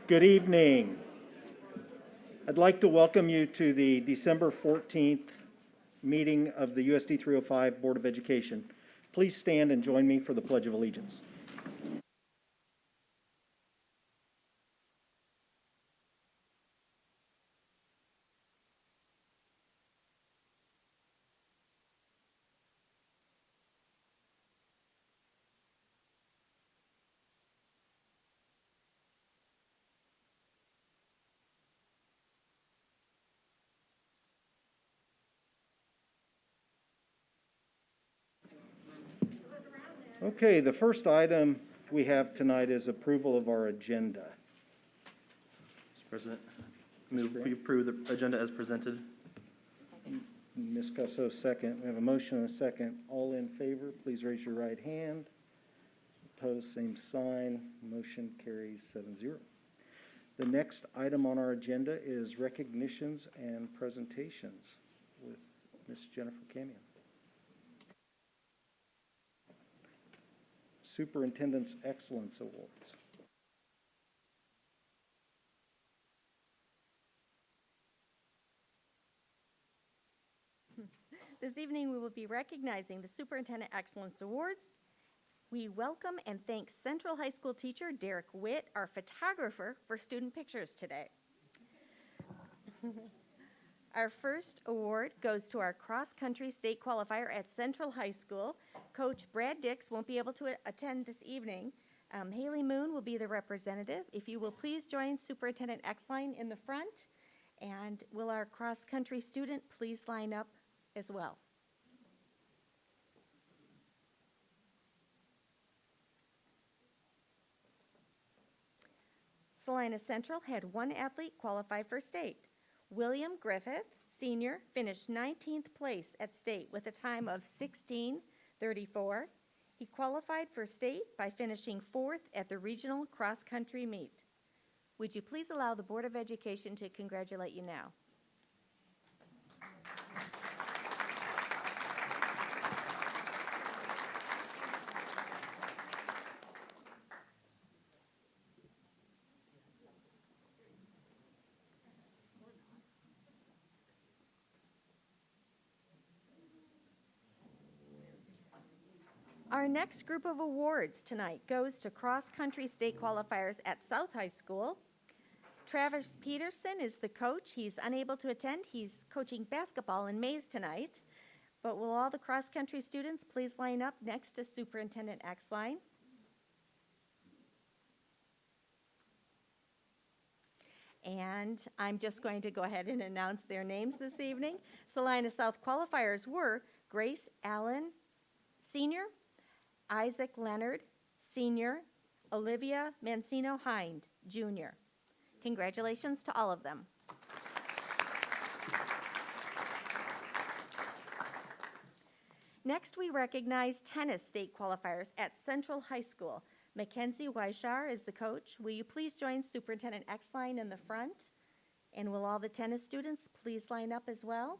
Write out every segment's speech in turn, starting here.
Good evening. I'd like to welcome you to the December 14th meeting of the USD 305 Board of Education. Please stand and join me for the Pledge of Allegiance. Okay, the first item we have tonight is approval of our agenda. Mr. President, move we approve the agenda as presented. Ms. Gusso, second. We have a motion and a second. All in favor, please raise your right hand. Opposed, same sign. Motion carries 7-0. The next item on our agenda is recognitions and presentations with Ms. Jennifer Camion. Superintendent's Excellence Awards. This evening, we will be recognizing the Superintendent Excellence Awards. We welcome and thank Central High School teacher Derek Witt, our photographer, for student pictures today. Our first award goes to our cross-country state qualifier at Central High School. Coach Brad Dix won't be able to attend this evening. Haley Moon will be the representative. If you will please join Superintendent X-Line in the front, and will our cross-country student please line up as well. Salina Central had one athlete qualify for state. William Griffith, senior, finished 19th place at state with a time of 16:34. He qualified for state by finishing 4th at the regional cross-country meet. Would you please allow the Board of Education to congratulate you now? Our next group of awards tonight goes to cross-country state qualifiers at South High School. Travis Peterson is the coach. He's unable to attend. He's coaching basketball in Mays tonight. But will all the cross-country students please line up next to Superintendent X-Line? And I'm just going to go ahead and announce their names this evening. Salina South qualifiers were Grace Allen, Senior, Isaac Leonard, Senior, Olivia Mancino Hind, Junior. Congratulations to all of them. Next, we recognize tennis state qualifiers at Central High School. Mackenzie Weishar is the coach. Will you please join Superintendent X-Line in the front? And will all the tennis students please line up as well?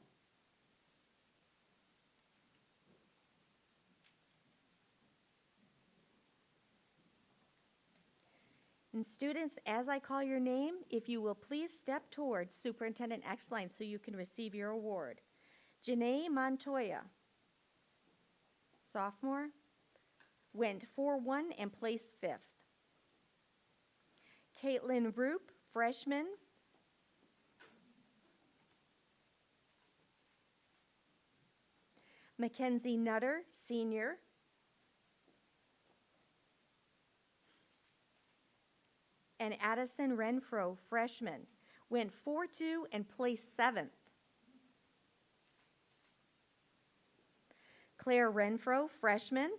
And students, as I call your name, if you will please step towards Superintendent X-Line so you can receive your award. Janae Montoya, sophomore, went 4-1 and placed 5th. Caitlin Roop, freshman, Mackenzie Nutter, senior, and Addison Renfro, freshman, went 4-2 and placed 7th. Claire Renfro, freshman,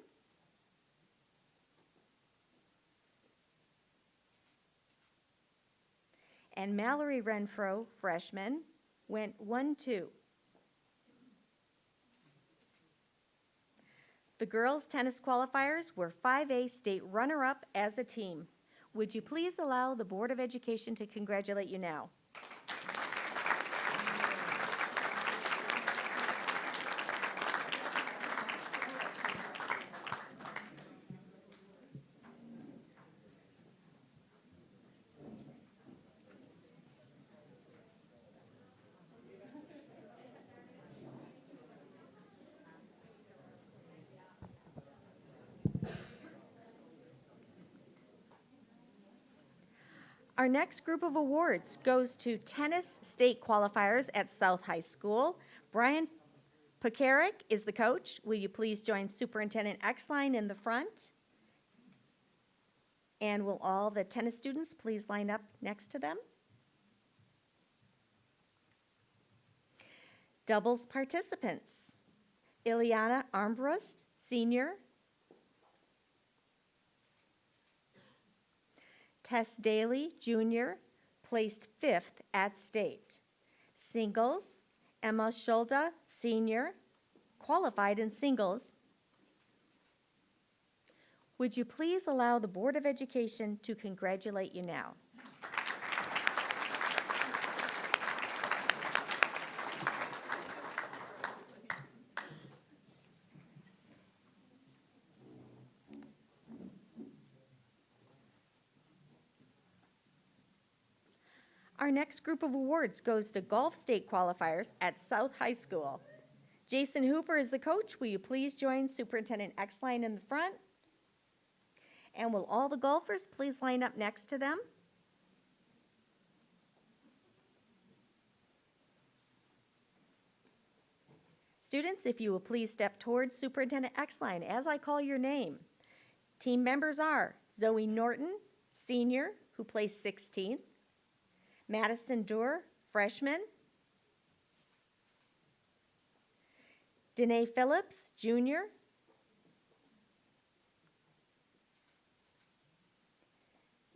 and Mallory Renfro, freshman, went 1-2. The girls' tennis qualifiers were 5A state runner-up as a team. Would you please allow the Board of Education to congratulate you now? Our next group of awards goes to tennis state qualifiers at South High School. Brian Pekarik is the coach. Will you please join Superintendent Exline in the front? And will all the tennis students please line up next to them? Doubles participants. Ileana Armbrust, senior. Tess Daly, junior, placed 5th at state. Singles, Emma Schulda, senior, qualified in singles. Would you please allow the Board of Education to congratulate you now? Our next group of awards goes to golf state qualifiers at South High School. Jason Hooper is the coach. Will you please join Superintendent Exline in the front? And will all the golfers please line up next to them? Students, if you will please step towards Superintendent Exline as I call your name. Team members are Zoe Norton, senior, who placed 16th. Madison Durr, freshman. Danae Phillips, junior.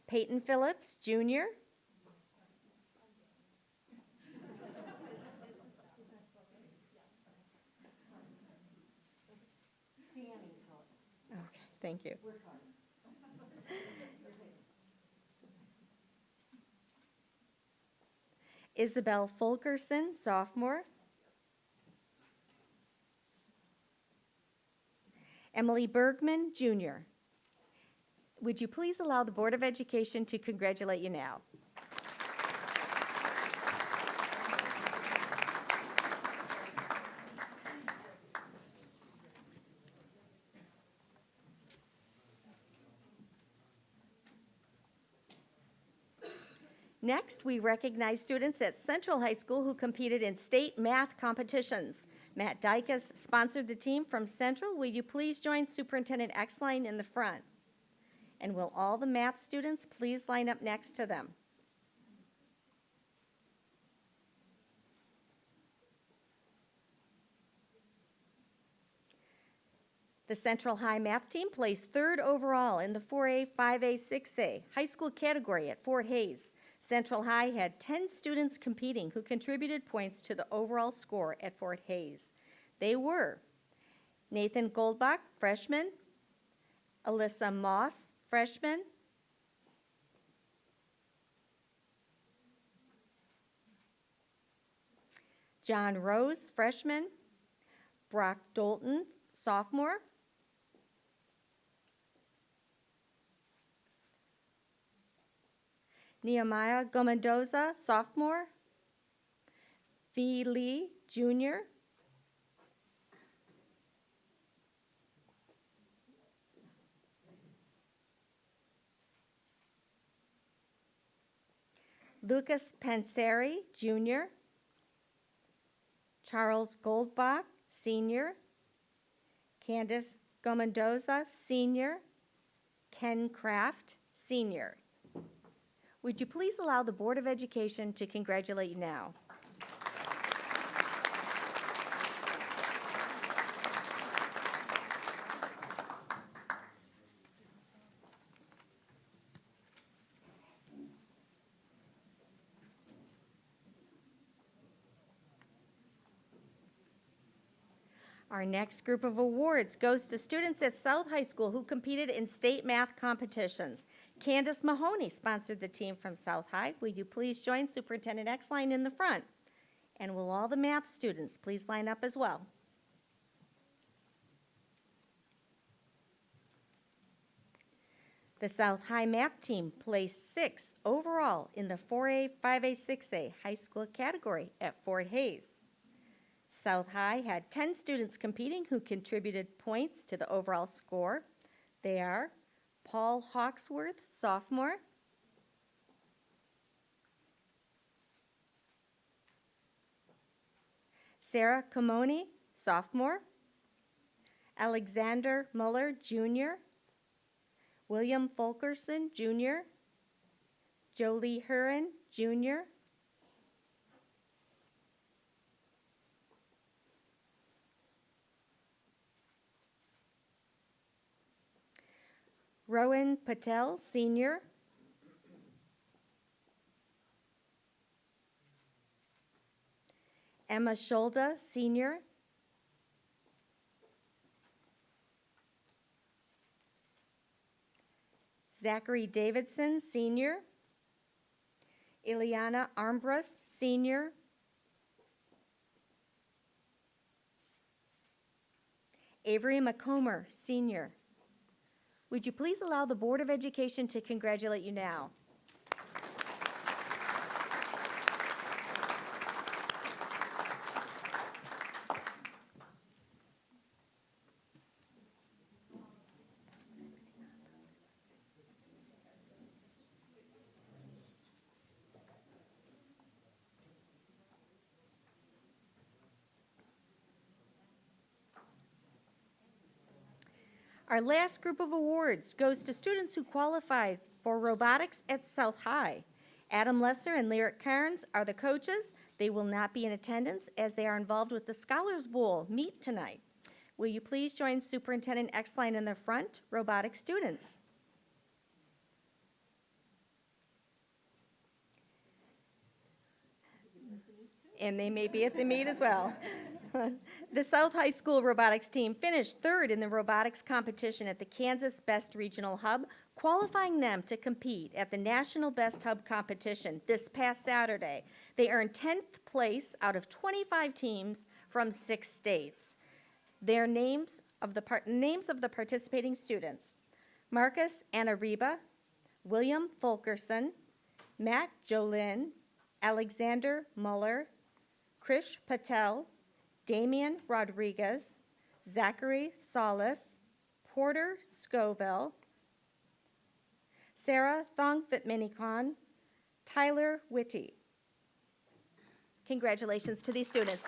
Peyton Phillips, junior. Okay, thank you. Isabel Fulkerson, sophomore. Emily Bergman, junior. Would you please allow the Board of Education to congratulate you now? Next, we recognize students at Central High School who competed in state math competitions. Matt Dykus sponsored the team from Central. Will you please join Superintendent Exline in the front? And will all the math students please line up next to them? The Central High math team placed 3rd overall in the 4A, 5A, 6A high school category at Fort Hays. Central High had 10 students competing who contributed points to the overall score at Fort Hays. They were Nathan Goldbach, freshman, Alyssa Moss, freshman, John Rose, freshman, Brock Dolton, sophomore, Nehemiah Gomendoza, sophomore, V. Lee, junior, Lucas Panseri, junior, Charles Goldbach, senior, Candace Gomendoza, senior, Ken Kraft, senior. Would you please allow the Board of Education to congratulate you now? Our next group of awards goes to students at South High School who competed in state math competitions. Candace Mahoney sponsored the team from South High. Will you please join Superintendent Exline in the front? And will all the math students please line up as well? The South High math team placed 6th overall in the 4A, 5A, 6A high school category at Fort Hays. South High had 10 students competing who contributed points to the overall score. They are Paul Hawksworth, sophomore, Sarah Camoni, sophomore. Alexander Muller, junior. William Fulkerson, junior. Jolie Huron, junior. Rowan Patel, senior. Emma Scholda, senior. Zachary Davidson, senior. Ileana Armbrust, senior. Avery McComber, senior. Would you please allow the Board of Education to congratulate you now? Our last group of awards goes to students who qualified for robotics at South High. Adam Lesser and Lyric Carnes are the coaches. They will not be in attendance as they are involved with the Scholars Bowl meet tonight. Will you please join Superintendent Exline in the front, robotics students? And they may be at the meet as well. The South High School robotics team finished third in the robotics competition at the Kansas Best Regional Hub, qualifying them to compete at the National Best Hub competition this past Saturday. They earned 10th place out of 25 teams from 6 states. Their names of the participating students: Marcus Anariba, William Fulkerson, Matt Jolin, Alexander Muller, Krish Patel, Damian Rodriguez, Zachary Solis, Porter Scoville, Sarah Thongfitminikon, Tyler Whitty. Congratulations to these students.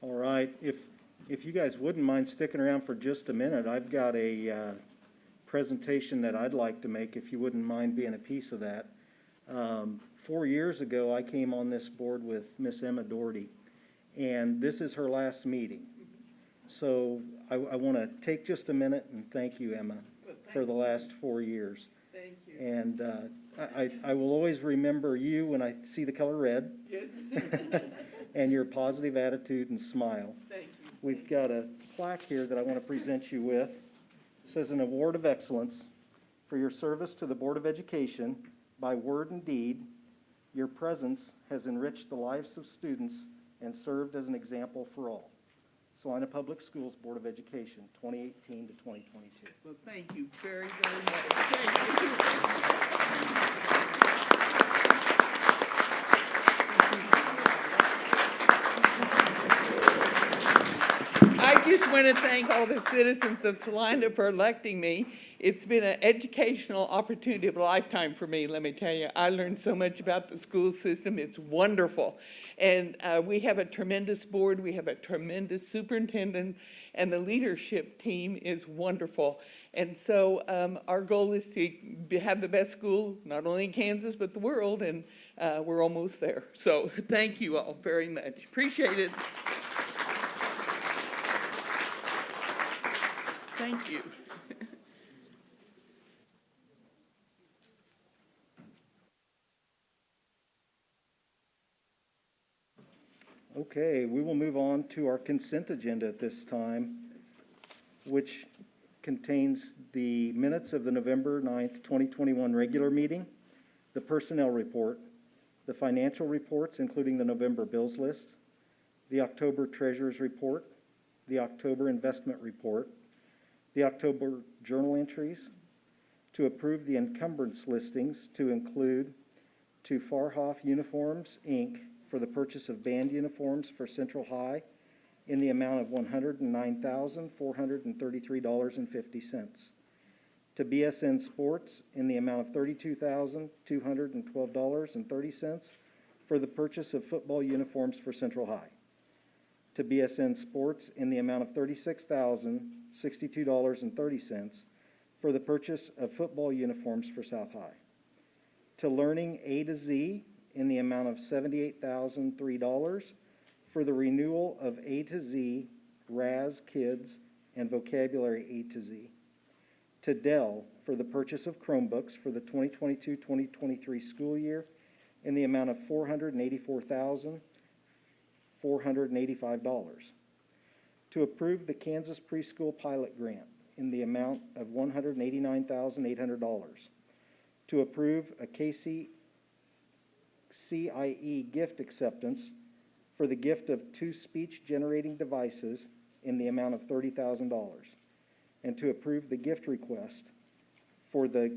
All right, if you guys wouldn't mind sticking around for just a minute, I've got a presentation that I'd like to make, if you wouldn't mind being a piece of that. 4 years ago, I came on this board with Miss Emma Doherty, and this is her last meeting. So I want to take just a minute and thank you, Emma, for the last 4 years. Thank you. And I will always remember you when I see the color red. Yes. And your positive attitude and smile. Thank you. We've got a plaque here that I want to present you with. It says, an award of excellence for your service to the Board of Education by word and deed. Your presence has enriched the lives of students and served as an example for all. Salina Public Schools Board of Education, 2018 to 2022. Well, thank you very, very much. Thank you. I just want to thank all the citizens of Salina for electing me. It's been an educational opportunity of a lifetime for me, let me tell you. I learned so much about the school system. It's wonderful. And we have a tremendous board. We have a tremendous superintendent, and the leadership team is wonderful. And so our goal is to have the best school, not only in Kansas, but the world, and we're almost there. So thank you all very much. Appreciate it. Thank you. Okay, we will move on to our consent agenda at this time, which contains the minutes of the November 9th, 2021 regular meeting, the personnel report, the financial reports, including the November bills list, the October treasurer's report, the October investment report, the October journal entries, to approve the encumbrance listings to include to Farhoff Uniforms, Inc., for the purchase of band uniforms for Central High in the amount of $109,433.50. To BSN Sports in the amount of $32,212.30 for the purchase of football uniforms for Central High. To BSN Sports in the amount of $36,062.30 for the purchase of football uniforms for South High. To Learning A to Z in the amount of $78,003 for the renewal of A to Z, RAS Kids, and Vocabulary A to Z. To Dell for the purchase of Chromebooks for the 2022-2023 school year in the amount of $484,485. To approve the Kansas Preschool Pilot Grant in the amount of $189,800. To approve a CIE gift acceptance for the gift of 2 speech-generating devices in the amount of $30,000. And to approve the gift request for the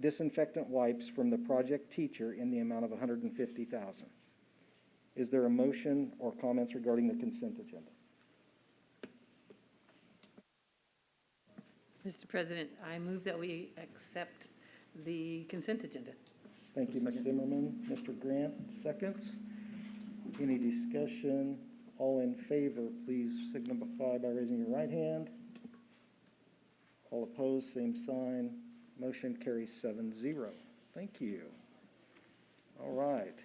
disinfectant wipes from the project teacher in the amount of $150,000. Is there a motion or comments regarding the consent agenda? Mr. President, I move that we accept the consent agenda. Thank you, Ms. Zimmerman. Mr. Grant, seconds. Any discussion? All in favor, please signify by raising your right hand. All opposed, same sign. Motion carries 7-0. Thank you. All right.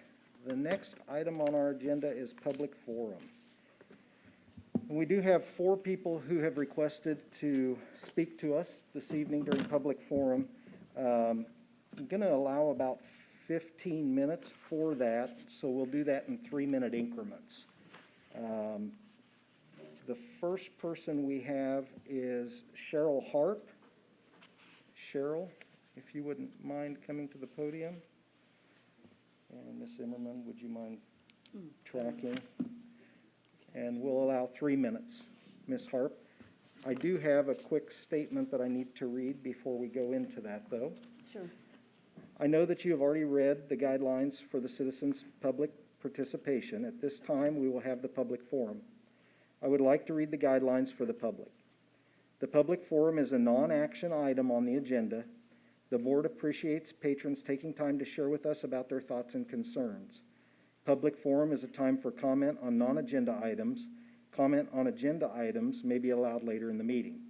The next item on our agenda is public forum. And we do have 4 people who have requested to speak to us this evening during public forum. I'm going to allow about 15 minutes for that, so we'll do that in 3-minute increments. The first person we have is Cheryl Harp. Cheryl, if you wouldn't mind coming to the podium. And Ms. Zimmerman, would you mind tracking? And we'll allow 3 minutes. Ms. Harp, I do have a quick statement that I need to read before we go into that, though. Sure. I know that you have already read the guidelines for the citizens' public participation. At this time, we will have the public forum. I would like to read the guidelines for the public. The public forum is a non-action item on the agenda. The board appreciates patrons taking time to share with us about their thoughts and concerns. Public forum is a time for comment on non-agenda items. Comment on agenda items may be allowed later in the meeting.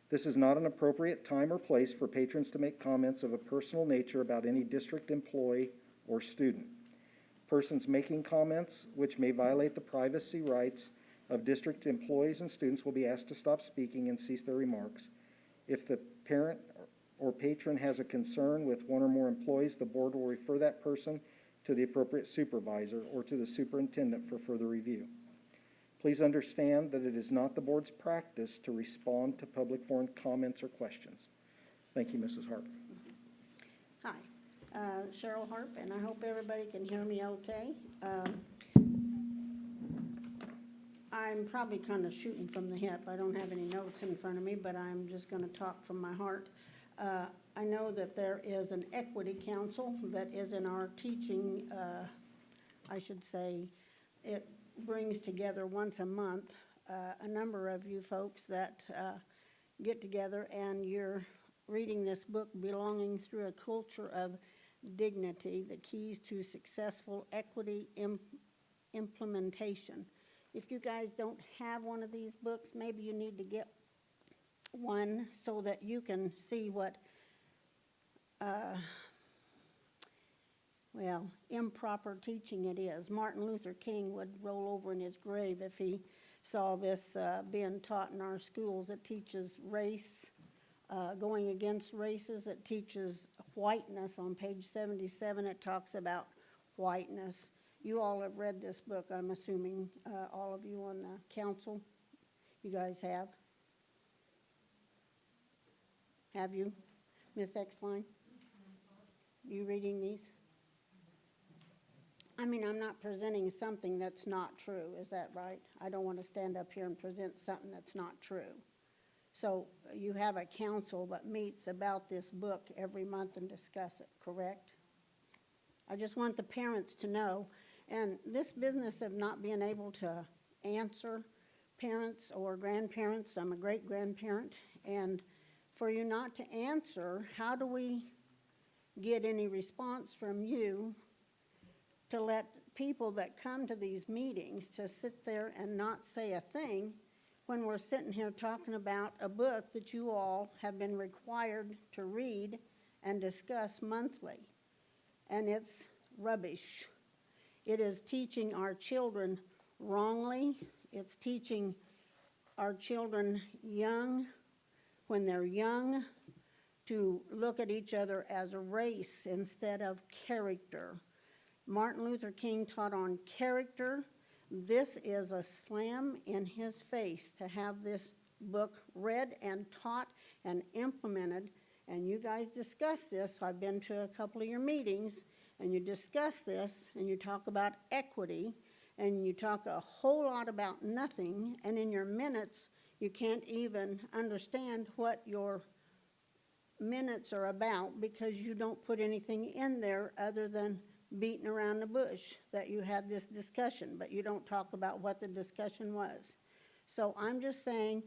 This is not an appropriate time or place for patrons to make comments of a personal nature about any district employee or student. Persons making comments which may violate the privacy rights of district employees and students will be asked to stop speaking and cease their remarks. If the parent or patron has a concern with one or more employees, the board will refer that person to the appropriate supervisor or to the superintendent for further review. Please understand that it is not the board's practice to respond to public forum comments or questions. Thank you, Mrs. Harp. Hi, Cheryl Harp, and I hope everybody can hear me okay. I'm probably kind of shooting from the hip. I don't have any notes in front of me, but I'm just going to talk from my heart. I know that there is an equity council that is in our teaching, I should say, it brings together once a month a number of you folks that get together, and you're reading this book, Belonging Through a Culture of Dignity, The Keys to Successful Equity Implementation. If you guys don't have one of these books, maybe you need to get one so that you can see what improper teaching it is. Martin Luther King would roll over in his grave if he saw this being taught in our schools. It teaches race, going against races. It teaches whiteness. On page 77, it talks about whiteness. You all have read this book, I'm assuming, all of you on the council. You guys have? Have you? Ms. Exline? You reading these? I mean, I'm not presenting something that's not true, is that right? I don't want to stand up here and present something that's not true. So you have a council that meets about this book every month and discuss it, correct? I just want the parents to know. And this business of not being able to answer parents or grandparents, I'm a great-grandparent, and for you not to answer, how do we get any response from you to let people that come to these meetings to sit there and not say a thing when we're sitting here talking about a book that you all have been required to read and discuss monthly? And it's rubbish. It is teaching our children wrongly. It's teaching our children when they're young, to look at each other as a race instead of character. Martin Luther King taught on character. This is a slam in his face to have this book read and taught and implemented. And you guys discuss this. I've been to a couple of your meetings, and you discuss this, and you talk about equity, and you talk a whole lot about nothing, and in your minutes, you can't even understand what your minutes are about because you don't put anything in there other than beating around the bush that you had this discussion, but you don't talk about what the discussion was. So I'm just saying,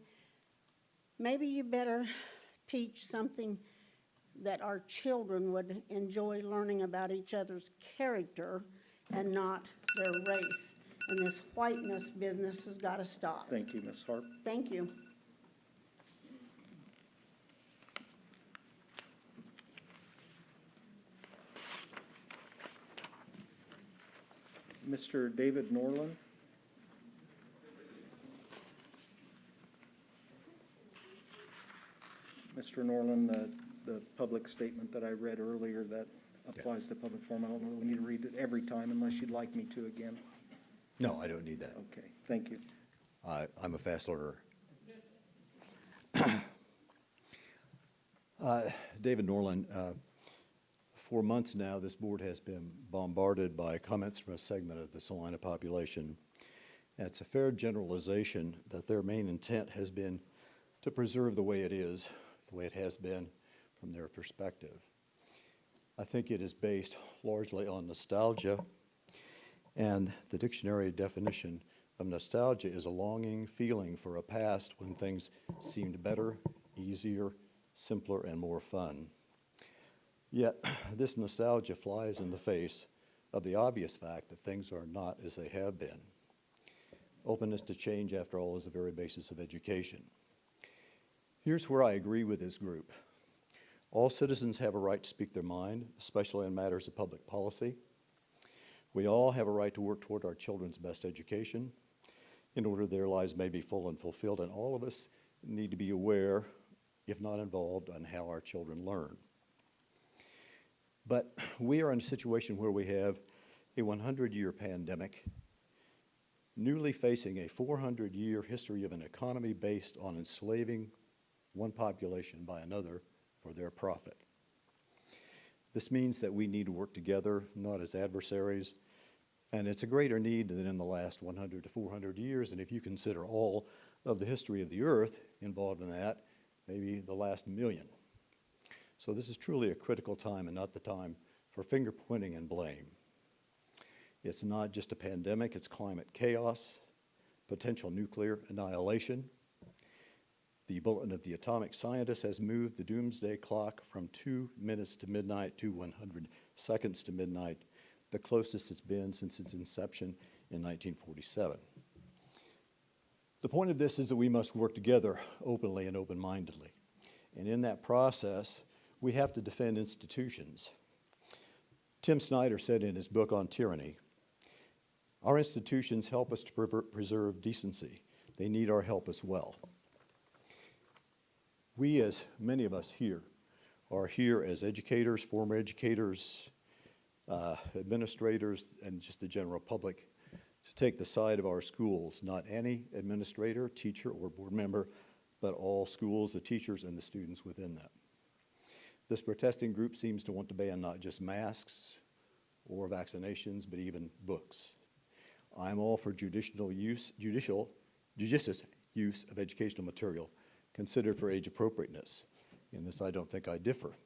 maybe you better teach something that our children would enjoy learning about each other's character and not their race. And this whiteness business has got to stop. Thank you, Ms. Harp. Thank you. Mr. David Norland. Mr. Norland, the public statement that I read earlier, that applies to public forum. I don't really need to read it every time unless you'd like me to again. No, I don't need that. Okay, thank you. I'm a fast learner. David Norland, for months now, this board has been bombarded by comments from a segment of the Salina population. And it's a fair generalization that their main intent has been to preserve the way it is, the way it has been from their perspective. I think it is based largely on nostalgia, and the dictionary definition of nostalgia is a longing feeling for a past when things seemed better, easier, simpler, and more fun. Yet, this nostalgia flies in the face of the obvious fact that things are not as they have been. Openness to change, after all, is the very basis of education. Here's where I agree with this group. All citizens have a right to speak their mind, especially on matters of public policy. We all have a right to work toward our children's best education in order their lives may be full and fulfilled, and all of us need to be aware, if not involved, on how our children learn. But we are in a situation where we have a 100-year pandemic, newly facing a 400-year history of an economy based on enslaving one population by another for their profit. This means that we need to work together, not as adversaries, and it's a greater need than in the last 100 to 400 years, and if you consider all of the history of the earth involved in that, maybe the last million. So this is truly a critical time and not the time for finger pointing and blame. It's not just a pandemic, it's climate chaos, potential nuclear annihilation. The Bulletin of the Atomic Scientist has moved the doomsday clock from 2 minutes to midnight to 100 seconds to midnight, the closest it's been since its inception in 1947. The point of this is that we must work together openly and open-mindedly. And in that process, we have to defend institutions. Tim Snyder said in his book on tyranny, our institutions help us to preserve decency. They need our help as well. We, as many of us here, are here as educators, former educators, administrators, and just the general public to take the side of our schools, not any administrator, teacher, or board member, but all schools, the teachers, and the students within them. This protesting group seems to want to ban not just masks or vaccinations, but even books. I'm all for judicious use of educational material considered for age appropriateness. In this, I don't think I differ.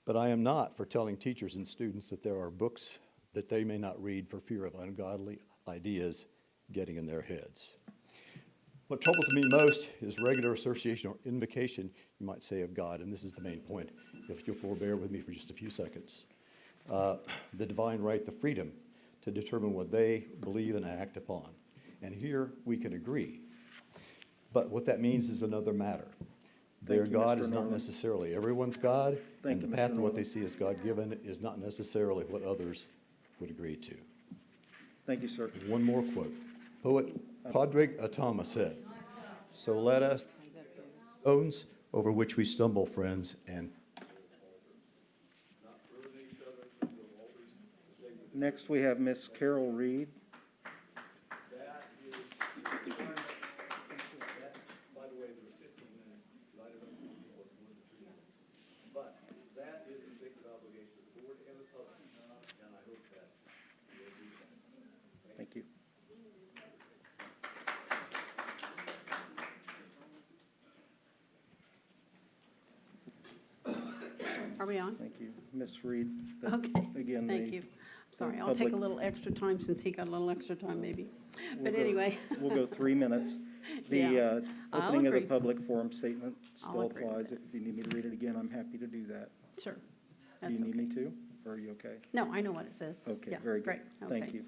But I am not for telling teachers and students that there are books that they may not read for fear of ungodly ideas getting in their heads. What troubles me most is regular association or invocation, you might say, of God, and this is the main point, if you'll forbear with me for just a few seconds. The divine right, the freedom to determine what they believe and act upon. And here we can agree. But what that means is another matter. Their you, God Mr. is not Norman. necessarily everyone's God, Thank and the you, path Mr. to what they Norman. see as God-given is not necessarily what others would agree to. Thank you, sir. One more quote. Poet Padraig Atama said, "So let us stones over which we stumble, friends, and..." Next, we have Miss Carol Reed. By the way, there was 15 minutes, but I don't know if it was 1 to 3 minutes. But that is a sacred obligation of the board and the public, and I hope that you will do that. Thank you. Are we on? Thank you. Miss Reed. the- Okay, Again, thank the- you. Sorry, I'll take a public- little extra time since he got a little extra time maybe. we'll But go- anyway, We'll go 3 minutes. The Yeah, I'll opening of the agree. public forum statement I'll still agree with applies. it. If you need me to read it again, I'm happy to do that. sure. Do That's you need okay. me to, or are you okay? No, I know what it says. Okay, Yeah, very good. great, Thank okay. you.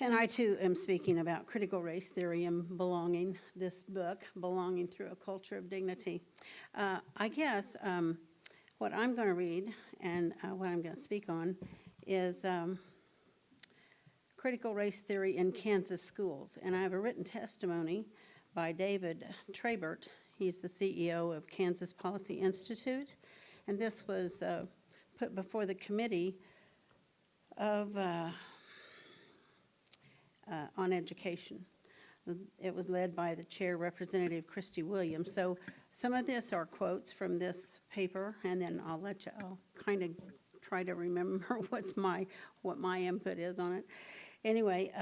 And I too am speaking about critical race theory and belonging, this book, Belonging Through a Culture of Dignity. I guess what I'm going to read and what I'm going to speak on is critical race theory in Kansas schools. And I have a written testimony by David Trabert. He's the CEO of Kansas Policy Institute. And this was put before the committee of on education. It was led by the chair, Representative Christy Williams. So some of this are quotes from this paper, and then I'll kind of try to remember what my input is on it. Anyway,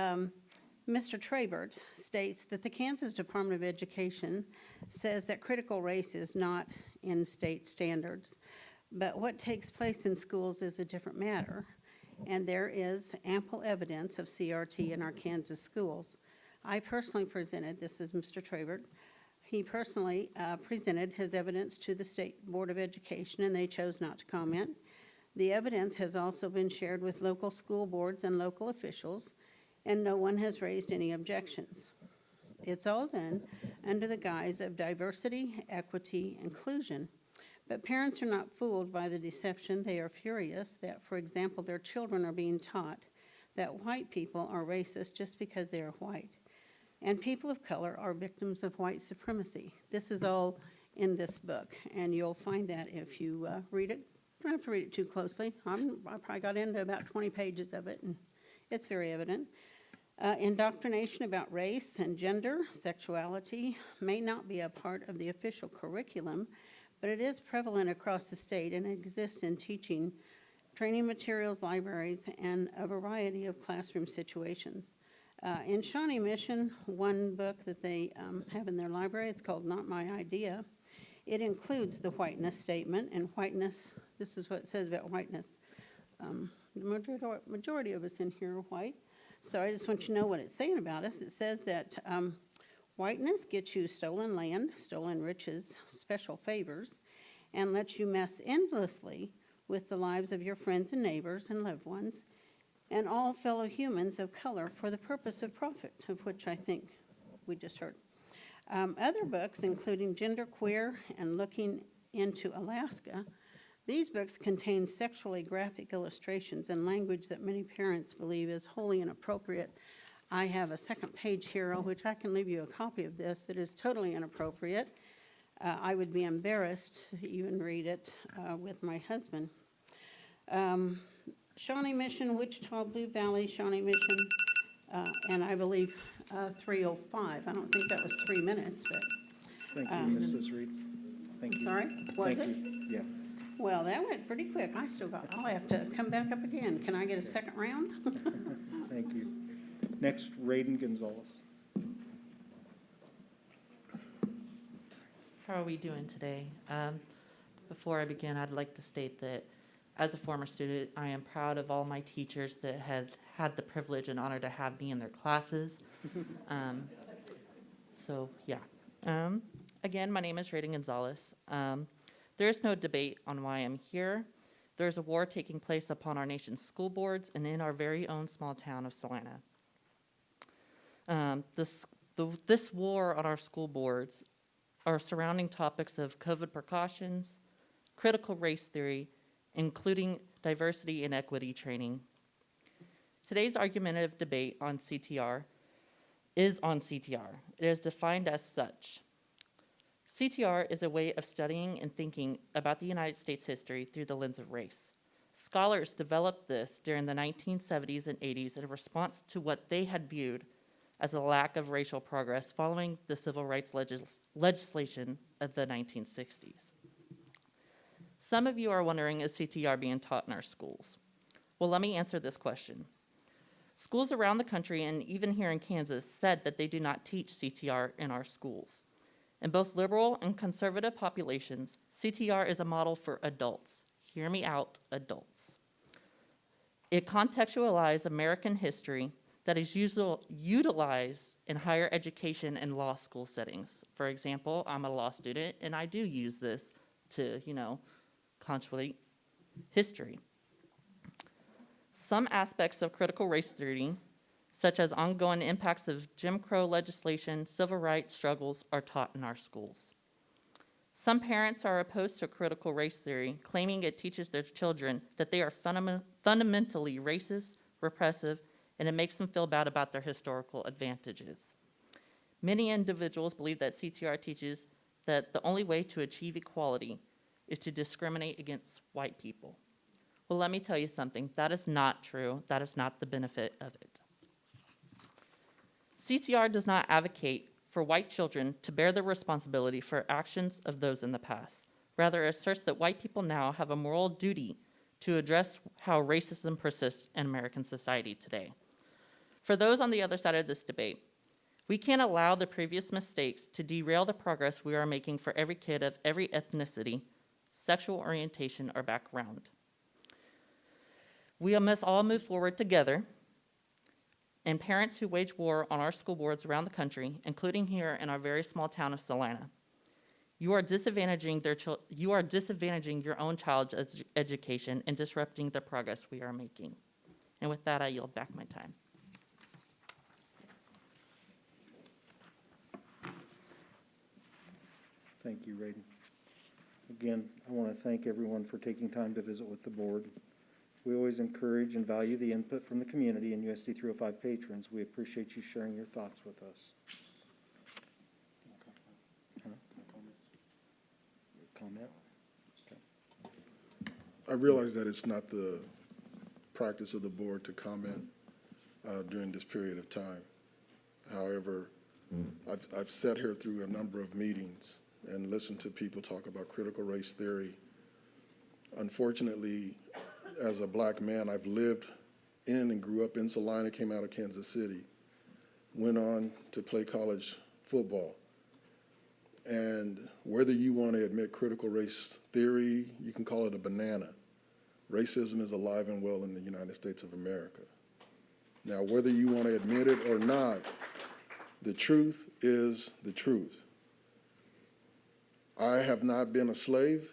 Mr. Trabert states that the Kansas Department of Education says that critical race is not in state standards, but what takes place in schools is a different matter. And there is ample evidence of CRT in our Kansas schools. I personally presented, this is Mr. Trabert, he personally presented his evidence to the State Board of Education, and they chose not to comment. The evidence has also been shared with local school boards and local officials, and no one has raised any objections. It's all done under the guise of diversity, equity, inclusion. But parents are not fooled by the deception. They are furious that, for example, their children are being taught that white people are racist just because they are white. And people of color are victims of white supremacy. This is all in this book, and you'll find that if you read it. You don't have to read it too closely. I probably got into about 20 pages of it, and it's very evident. Indoctrination about race and gender, sexuality may not be a part of the official curriculum, but it is prevalent across the state and exists in teaching, training materials, libraries, and a variety of classroom situations. In Shawnee Mission, one book that they have in their library, it's called Not My Idea. It includes the whiteness statement, and whiteness, this is what it says about whiteness. The majority of us in here are white, so I just want you to know what it's saying about us. It says that whiteness gets you stolen land, stolen riches, special favors, and lets you mess endlessly with the lives of your friends and neighbors and loved ones, and all fellow humans of color for the purpose of profit, of which I think we just heard. Other books, including Genderqueer and Looking into Alaska, these books contain sexually graphic illustrations and language that many parents believe is wholly inappropriate. I have a second page here, which I can leave you a copy of this, that is totally inappropriate. I would be embarrassed to even read it with my husband. Shawnee Mission, Wichita, Blue Valley, Shawnee Mission, and I believe 305. I don't think that was 3 minutes, but, Thank you, Mrs. Reed. Thank you. sorry, was Thank it? you. Yeah. Well, that went pretty quick. I'll have to come back up again. Can I get a second round? Thank you. Next, Raiden Gonzalez. How are we doing today? Before I begin, I'd like to state that as a former student, I am proud of all my teachers that had the privilege and honor to have me in their classes. So, yeah. Again, my name is Raiden Gonzalez. There is no debate on why I'm here. There's a war taking place upon our nation's school boards and in our very own small town of Salina. This war on our school boards are surrounding topics of COVID precautions, critical race theory, including diversity and equity training. Today's argumentative debate on CTR is on CTR. It is defined as such. CTR is a way of studying and thinking about the United States history through the lens of race. Scholars developed this during the 1970s and 80s in response to what they had viewed as a lack of racial progress following the civil rights legislation of the 1960s. Some of you are wondering, is CTR being taught in our schools? Well, let me answer this question. Schools around the country and even here in Kansas said that they do not teach CTR in our schools. In both liberal and conservative populations, CTR is a model for adults. Hear me out, adults. It contextualizes American history that is utilized in higher education and law school settings. For example, I'm a law student and I do use this to, contemplate history. Some aspects of critical race theory, such as ongoing impacts of Jim Crow legislation, civil rights struggles, are taught in our schools. Some parents are opposed to critical race theory, claiming it teaches their children that they are fundamentally racist, repressive, and it makes them feel bad about their historical advantages. Many individuals believe that CTR teaches that the only way to achieve equality is to discriminate against white people. Well, let me tell you something. That is not true. That is not the benefit of it. CTR does not advocate for white children to bear the responsibility for actions of those in the past. Rather, it asserts that white people now have a moral duty to address how racism persists in American society today. For those on the other side of this debate, we can't allow the previous mistakes to derail the progress we are making for every kid of every ethnicity, sexual orientation, or background. We must all move forward together, and parents who wage war on our school boards around the country, including here in our very small town of Salina, you are disadvantaging your own child's education and disrupting the progress we are making. And with that, I yield back my time. Thank you, Raiden. Again, I want to thank everyone for taking time to visit with the board. We always encourage and value the input from the community and USD 305 patrons. We appreciate you sharing your thoughts with us. Comment? Okay. I realize that it's not the practice of the board to comment during this period of time. However, I've sat here through a number of meetings and listened to people talk about critical race theory. Unfortunately, as a black man, I've lived in and grew up in Salina, came out of Kansas City, went on to play college football. And whether you want to admit critical race theory, you can call it a banana. Racism is alive and well in the United States of America. Now, whether you want to admit it or not, the truth is the truth. I have not been a slave.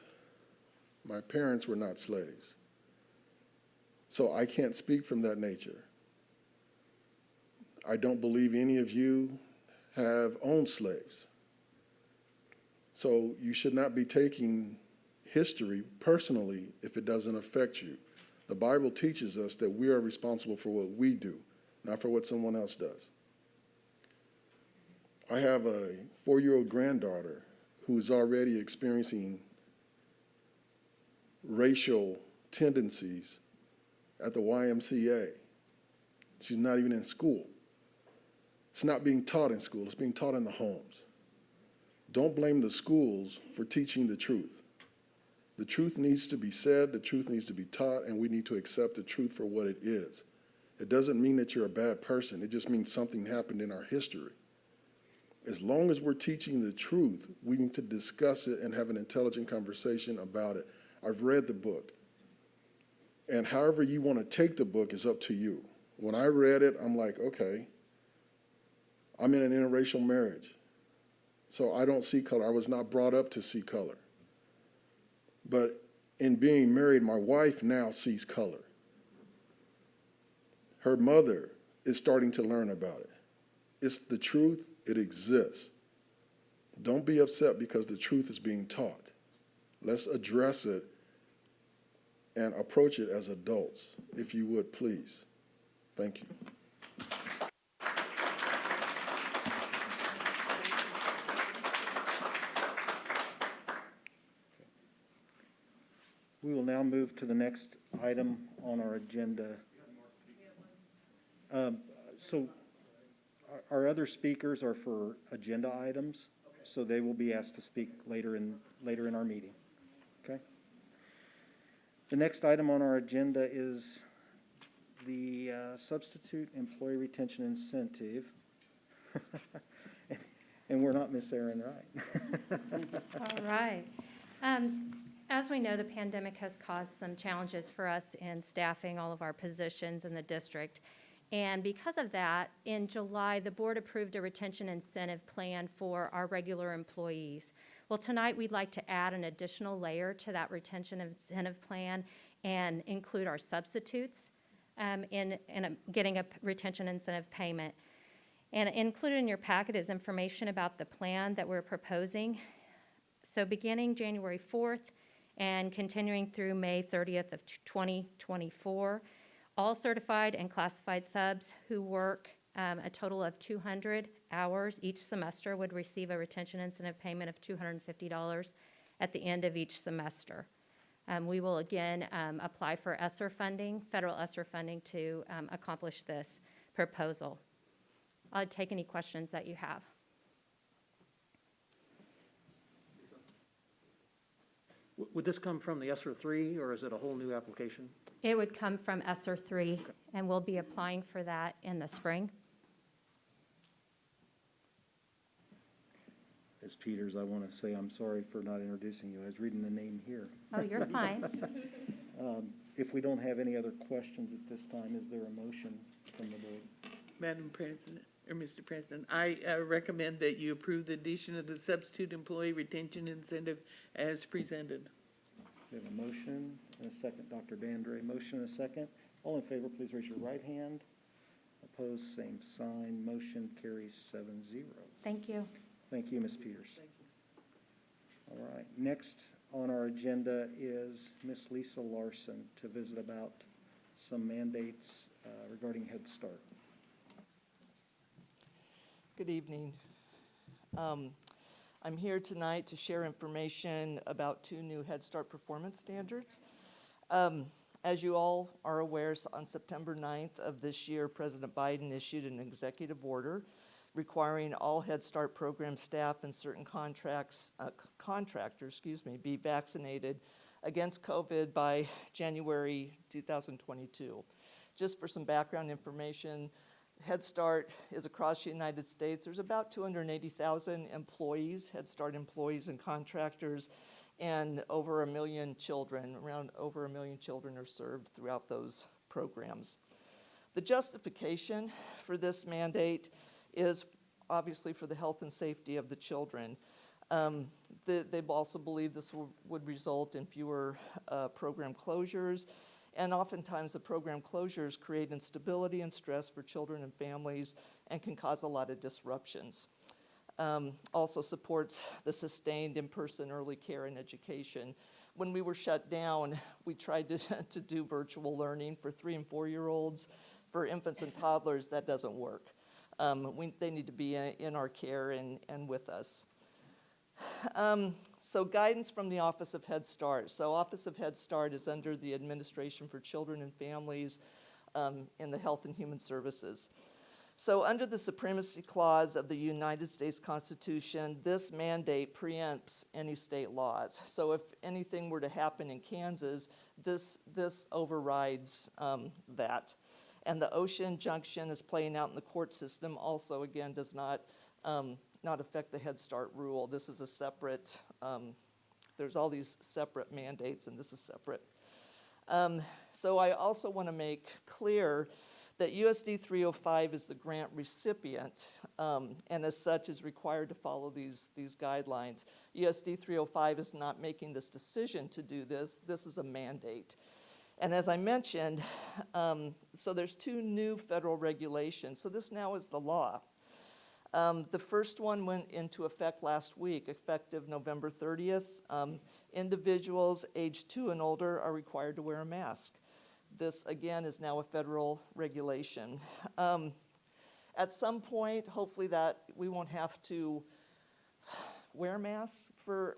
My parents were not slaves. So I can't speak from that nature. I don't believe any of you have owned slaves. So you should not be taking history personally if it doesn't affect you. The Bible teaches us that we are responsible for what we do, not for what someone else does. I have a 4-year-old granddaughter who's already experiencing racial tendencies at the YMCA. She's not even in school. It's not being taught in school, it's being taught in the homes. Don't blame the schools for teaching the truth. The truth needs to be said, the truth needs to be taught, and we need to accept the truth for what it is. It doesn't mean that you're a bad person, it just means something happened in our history. As long as we're teaching the truth, we need to discuss it and have an intelligent conversation about it. I've read the book. And however you want to take the book is up to you. When I read it, I'm like, okay, I'm in an interracial marriage. So I don't see color. I was not brought up to see color. But in being married, my wife now sees color. Her mother is starting to learn about it. It's the truth. It exists. Don't be upset because the truth is being taught. Let's address it and approach it as adults, if you would, please. Thank you. We will now move to the next item on our agenda. So our other speakers are for agenda items, so they will be asked to speak later in our meeting. Okay? The next item on our agenda is the substitute employee retention incentive. And we're not Miss Erin Wright. All right. As we know, the pandemic has caused some challenges for us in staffing all of our positions in the district. And because of that, in July, the board approved a retention incentive plan for our regular employees. Well, tonight, we'd like to add an additional layer to that retention incentive plan and include our substitutes in getting a retention incentive payment. And included in your packet is information about the plan that we're proposing. So beginning January 4th and continuing through May 30th of 2024, all certified and classified subs who work a total of 200 hours each semester would receive a retention incentive payment of $250 at the end of each semester. We will again apply for ESSER funding, federal ESSER funding, to accomplish this proposal. I'll take any questions that you have. Would this come from the ESSER 3, or is it a whole new application? It would come from ESSER 3, and we'll be applying for that in the spring. Ms. Peters, I want to say I'm sorry for not introducing you. I was reading the name here. Oh, you're fine. If we don't have any other questions at this time, is there a motion from the board? Madam President, or Mr. President, I recommend that you approve the addition of the substitute employee retention incentive as presented. We have a motion and a second. Dr. Bandre, motion and a second. All in favor, please raise your right hand. Opposed, same sign. Motion carries 7-0. Thank you. Thank you, Ms. Peters. Thank you. All right, next on our agenda is Ms. Lisa Larson to visit about some mandates regarding Head Start. Good evening. I'm here tonight to share information about 2 new Head Start performance standards. As you all are aware, on September 9th of this year, President Biden issued an executive order requiring all Head Start program staff and certain contractors, be vaccinated against COVID by January 2022. Just for some background information, Head Start is across the United States. There's about 280,000 employees, Head Start employees and contractors, and over 1 million children, around over 1 million children are served throughout those programs. The justification for this mandate is obviously for the health and safety of the children. They also believe this would result in fewer program closures, and oftentimes the program closures create instability and stress for children and families and can cause a lot of disruptions. Also supports the sustained in-person early care and education. When we were shut down, we tried to do virtual learning for 3- and 4-year-olds. For infants and toddlers, that doesn't work. They need to be in our care and with us. So guidance from the Office of Head Start. So Office of Head Start is under the Administration for Children and Families in the Health and Human Services. So under the Supremacy Clause of the United States Constitution, this mandate preempts any state laws. So if anything were to happen in Kansas, this overrides that. And the OSHA injunction is playing out in the court system also, again, does not affect the Head Start rule. This is a separate, there's all these separate mandates, and this is separate. So I also want to make clear that USD 305 is the grant recipient, and as such is required to follow these guidelines. USD 305 is not making this decision to do this. This is a mandate. And as I mentioned, so there's 2 new federal regulations. So this now is the law. The first one went into effect last week, effective November 30th. Individuals age 2 and older are required to wear a mask. This, again, is now a federal regulation. At some point, hopefully that we won't have to wear masks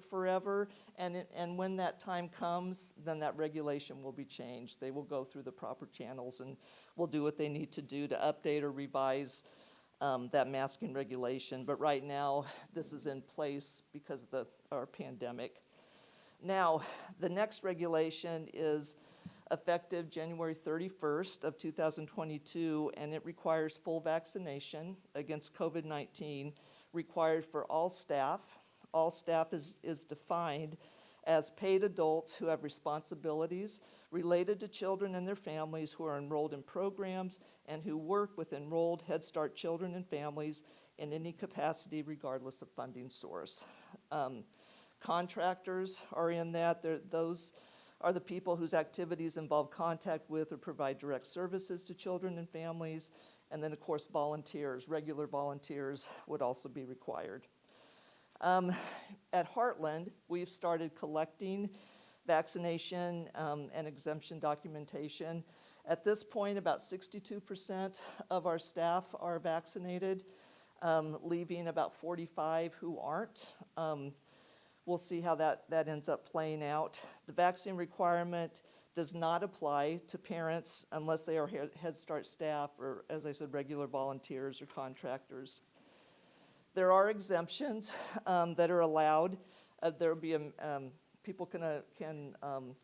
forever, and when that time comes, then that regulation will be changed. They will go through the proper channels and will do what they need to do to update or revise that masking regulation. But right now, this is in place because of our pandemic. Now, the next regulation is effective January 31st of 2022, and it requires full vaccination against COVID-19 required for all staff. All staff is defined as paid adults who have responsibilities related to children and their families who are enrolled in programs and who work with enrolled Head Start children and families in any capacity regardless of funding source. Contractors are in that. Those are the people whose activities involve contact with or provide direct services to children and families. And then, of course, volunteers, regular volunteers would also be required. At Heartland, we've started collecting vaccination and exemption documentation. At this point, about 62% of our staff are vaccinated, leaving about 45 who aren't. We'll see how that ends up playing out. The vaccine requirement does not apply to parents unless they are Head Start staff or, as I said, regular volunteers or contractors. There are exemptions that are allowed. There will be people can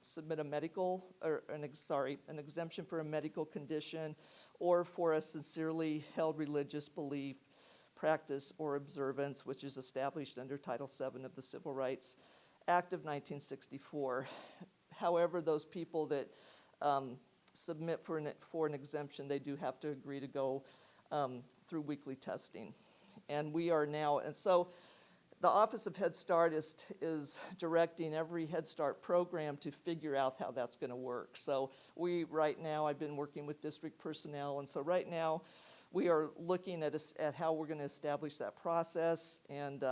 submit a medical or an exemption for a medical condition or for a sincerely held religious belief, practice, or observance, which is established under Title VII of the Civil Rights Act of 1964. However, those people that submit for an exemption, they do have to agree to go through weekly testing. And we are now, and so the Office of Head Start is directing every Head Start program to figure out how that's going to work. So right now, I've been working with district personnel, and so right now, we are looking at how we're going to establish that process and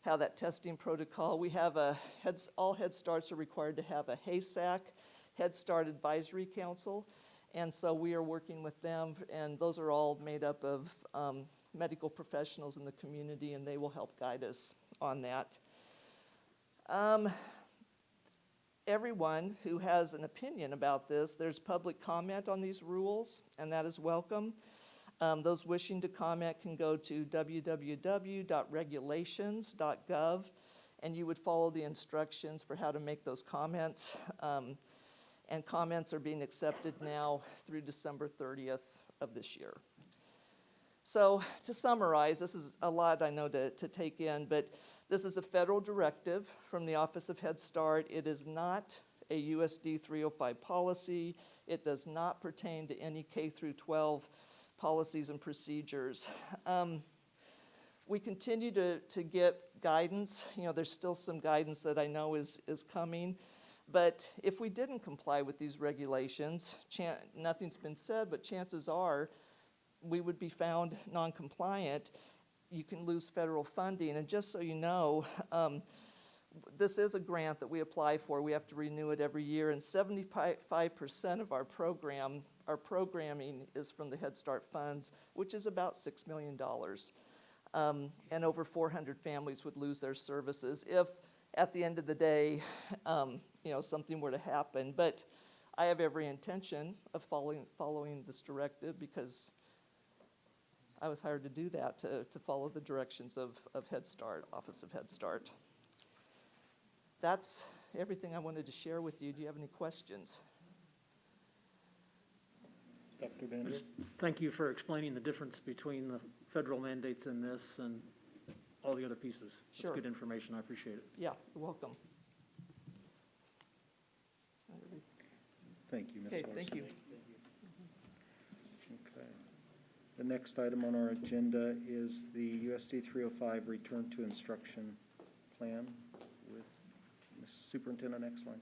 how that testing protocol. We have all Head Starts are required to have a HACC, Head Start Advisory Council, and so we are working with them, and those are all made up of medical professionals in the community, and they will help guide us on that. Everyone who has an opinion about this, there's public comment on these rules, and that is welcome. Those wishing to comment can go to www.regulations.gov, and you would follow the instructions for how to make those comments. And comments are being accepted now through December 30th of this year. So to summarize, this is a lot I know to take in, but this is a federal directive from the Office of Head Start. It is not a USD 305 policy. It does not pertain to any K through 12 policies and procedures. We continue to get guidance. You know, there's still some guidance that I know is coming. But if we didn't comply with these regulations, nothing's been said, but chances are we would be found non-compliant. You can lose federal funding. And just so you know, this is a grant that we apply for. We have to renew it every year, and 75% of our programming is from the Head Start funds, which is about $6 million. And over 400 families would lose their services if, at the end of the day, something were to happen. But I have every intention of following this directive because I was hired to do that, to follow the directions of Head Start, Office of Head Start. That's everything I wanted to share with you. Do you have any questions? Dr. Bender? Thank you for explaining the difference between the federal mandates in this and all the other pieces. Sure. That's good information. I appreciate it. Yeah, you're welcome. Thank you, Ms. Okay, Larson. thank you. Okay. The next item on our agenda is the USD 305 Return to Instruction Plan with Ms. Superintendent Exline.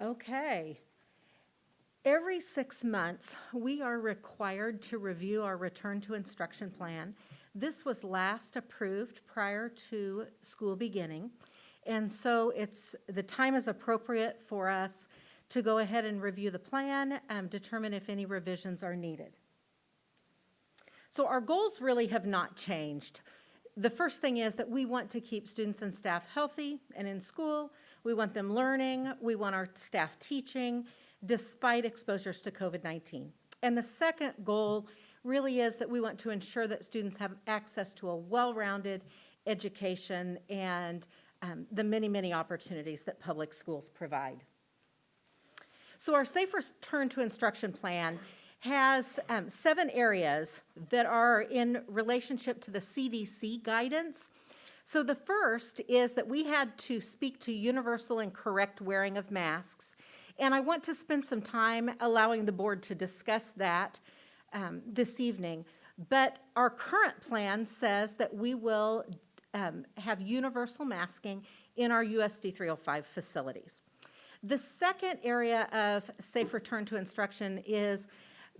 Okay. Every 6 months, we are required to review our return to instruction plan. This was last approved prior to school beginning. And so the time is appropriate for us to go ahead and review the plan, determine if any revisions are needed. So our goals really have not changed. The first thing is that we want to keep students and staff healthy and in school. We want them learning. We want our staff teaching despite exposures to COVID-19. And the second goal really is that we want to ensure that students have access to a well-rounded education and the many, many opportunities that public schools provide. So our Safe Return to Instruction plan has 7 areas that are in relationship to the CDC guidance. So the first is that we had to speak to universal and correct wearing of masks. And I want to spend some time allowing the board to discuss that this evening. But our current plan says that we will have universal masking in our USD 305 facilities. The second area of Safe Return to Instruction is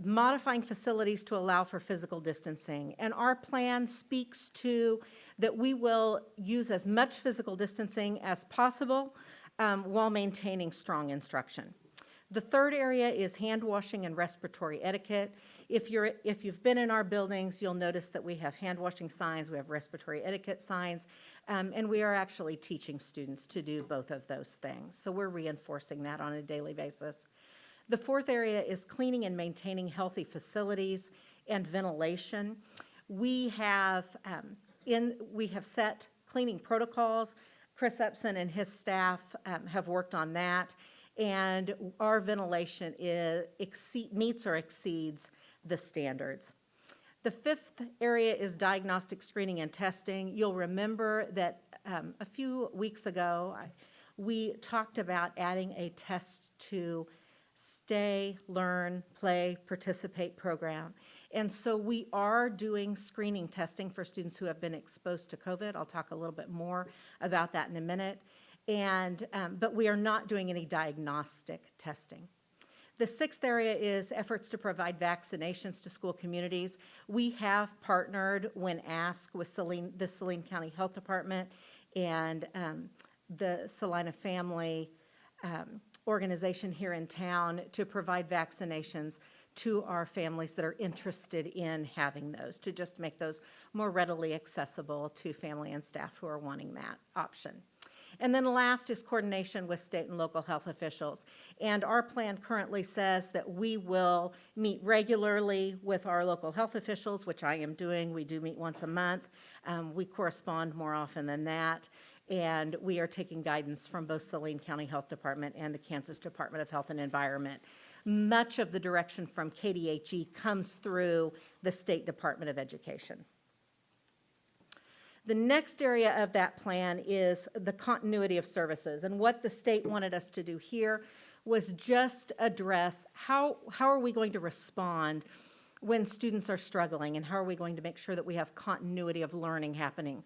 modifying facilities to allow for physical distancing. And our plan speaks to that we will use as much physical distancing as possible while maintaining strong instruction. The third area is hand washing and respiratory etiquette. If you've been in our buildings, you'll notice that we have hand washing signs, we have respiratory etiquette signs, and we are actually teaching students to do both of those things. So we're reinforcing that on a daily basis. The fourth area is cleaning and maintaining healthy facilities and ventilation. We have set cleaning protocols. Chris Epson and his staff have worked on that, and our ventilation meets or exceeds the standards. The fifth area is diagnostic screening and testing. You'll remember that a few weeks ago, we talked about adding a test to Stay, Learn, Play, Participate program. And so we are doing screening testing for students who have been exposed to COVID. I'll talk a little bit more about that in a minute. But we are not doing any diagnostic testing. The sixth area is efforts to provide vaccinations to school communities. We have partnered when asked with the Saline County Health Department and the Salina Family organization here in town to provide vaccinations to our families that are interested in having those, to just make those more readily accessible to family and staff who are wanting that option. And then last is coordination with state and local health officials. And our plan currently says that we will meet regularly with our local health officials, which I am doing. We do meet once a month. We correspond more often than that. And we are taking guidance from both Saline County Health Department and the Kansas Department of Health and Environment. Much of the direction from KDHE comes through the State Department of Education. The next area of that plan is the continuity of services. And what the state wanted us to do here was just address how are we going to respond when students are struggling, and how are we going to make sure that we have continuity of learning happening.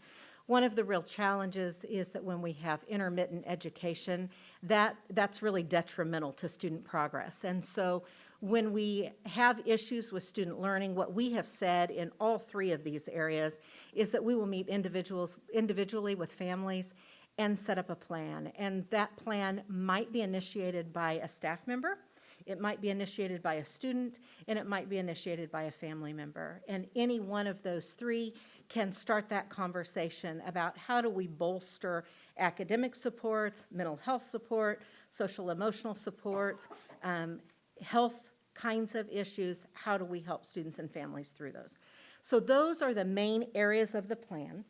One of the real challenges is that when we have intermittent education, that's really detrimental to student progress. And so when we have issues with student learning, what we have said in all 3 of these areas is that we will meet individually with families and set up a plan. And that plan might be initiated by a staff member, it might be initiated by a student, and it might be initiated by a family member. And any one of those 3 can start that conversation about how do we bolster academic supports, mental health support, social emotional supports, health kinds of issues. How do we help students and families through those? So those are the main areas of the plan.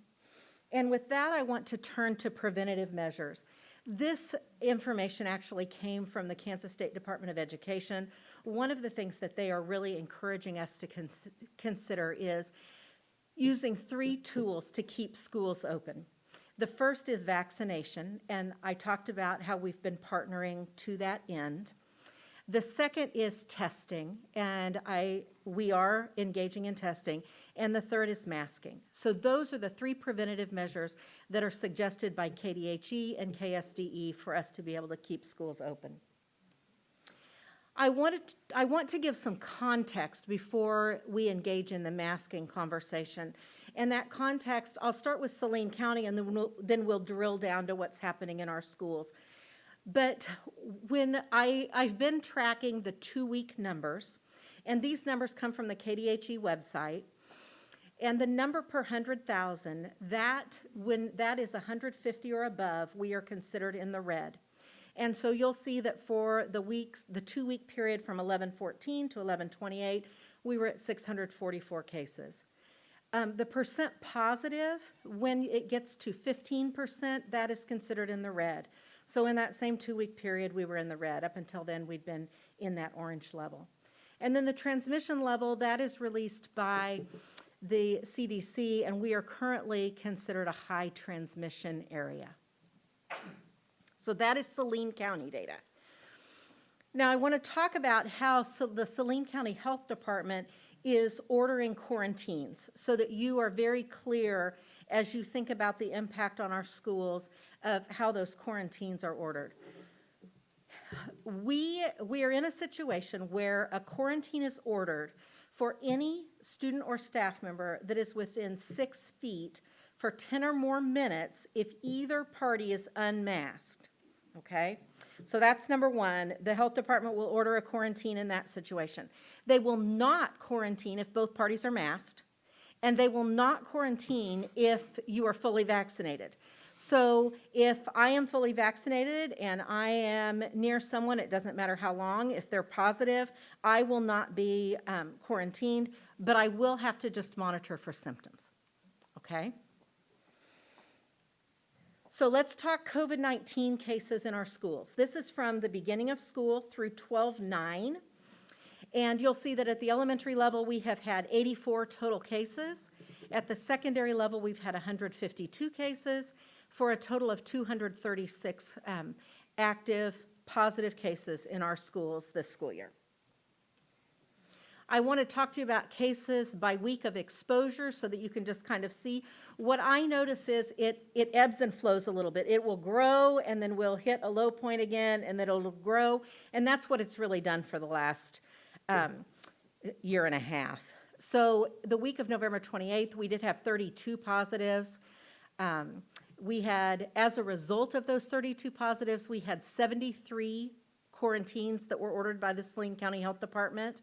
And with that, I want to turn to preventative measures. This information actually came from the Kansas State Department of Education. One of the things that they are really encouraging us to consider is using 3 tools to keep schools open. The first is vaccination, and I talked about how we've been partnering to that end. The second is testing, and we are engaging in testing. And the third is masking. So those are the 3 preventative measures that are suggested by KDHE and KSDE for us to be able to keep schools open. I want to give some context before we engage in the masking conversation. And that context, I'll start with Saline County, and then we'll drill down to what's happening in our schools. But when I've been tracking the 2-week numbers, and these numbers come from the KDHE website, and the number per 100,000, when that is 150 or above, we are considered in the red. And so you'll see that for the 2-week period from 11/14 to 11/28, we were at 644 cases. The percent positive, when it gets to 15%, that is considered in the red. So in that same 2-week period, we were in the red. Up until then, we'd been in that orange level. And then the transmission level, that is released by the CDC, and we are currently considered a high transmission area. So that is Saline County data. Now I want to talk about how the Saline County Health Department is ordering quarantines so that you are very clear as you think about the impact on our schools of how those quarantines are ordered. We are in a situation where a quarantine is ordered for any student or staff member that is within 6 feet for 10 or more minutes if either party is unmasked, okay? So that's number 1. The health department will order a quarantine in that situation. They will not quarantine if both parties are masked, and they will not quarantine if you are fully vaccinated. So if I am fully vaccinated and I am near someone, it doesn't matter how long, if they're positive, I will not be quarantined, but I will have to just monitor for symptoms, okay? So let's talk COVID-19 cases in our schools. This is from the beginning of school through 12/9. And you'll see that at the elementary level, we have had 84 total cases. At the secondary level, we've had 152 cases for a total of 236 active positive cases in our schools this school year. I want to talk to you about cases by week of exposure so that you can just kind of see. What I notice is it ebbs and flows a little bit. It will grow, and then we'll hit a low point again, and then it'll grow. And that's what it's really done for the last year and a half. So the week of November 28th, we did have 32 positives. We had, as a result of those 32 positives, we had 73 quarantines that were ordered by the Saline County Health Department.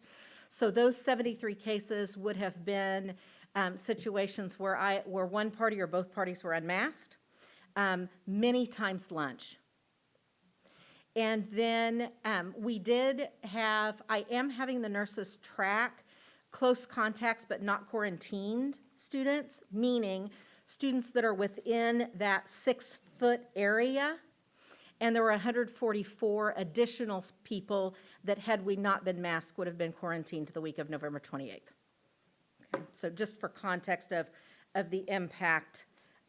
So those 73 cases would have been situations where one party or both parties were unmasked, many times lunch. And then I am having the nurses track close contacts but not quarantined students, meaning students that are within that 6-foot area. And there were 144 additional people that, had we not been masked, would have been quarantined the week of November 28th. Okay. So just for context of the impact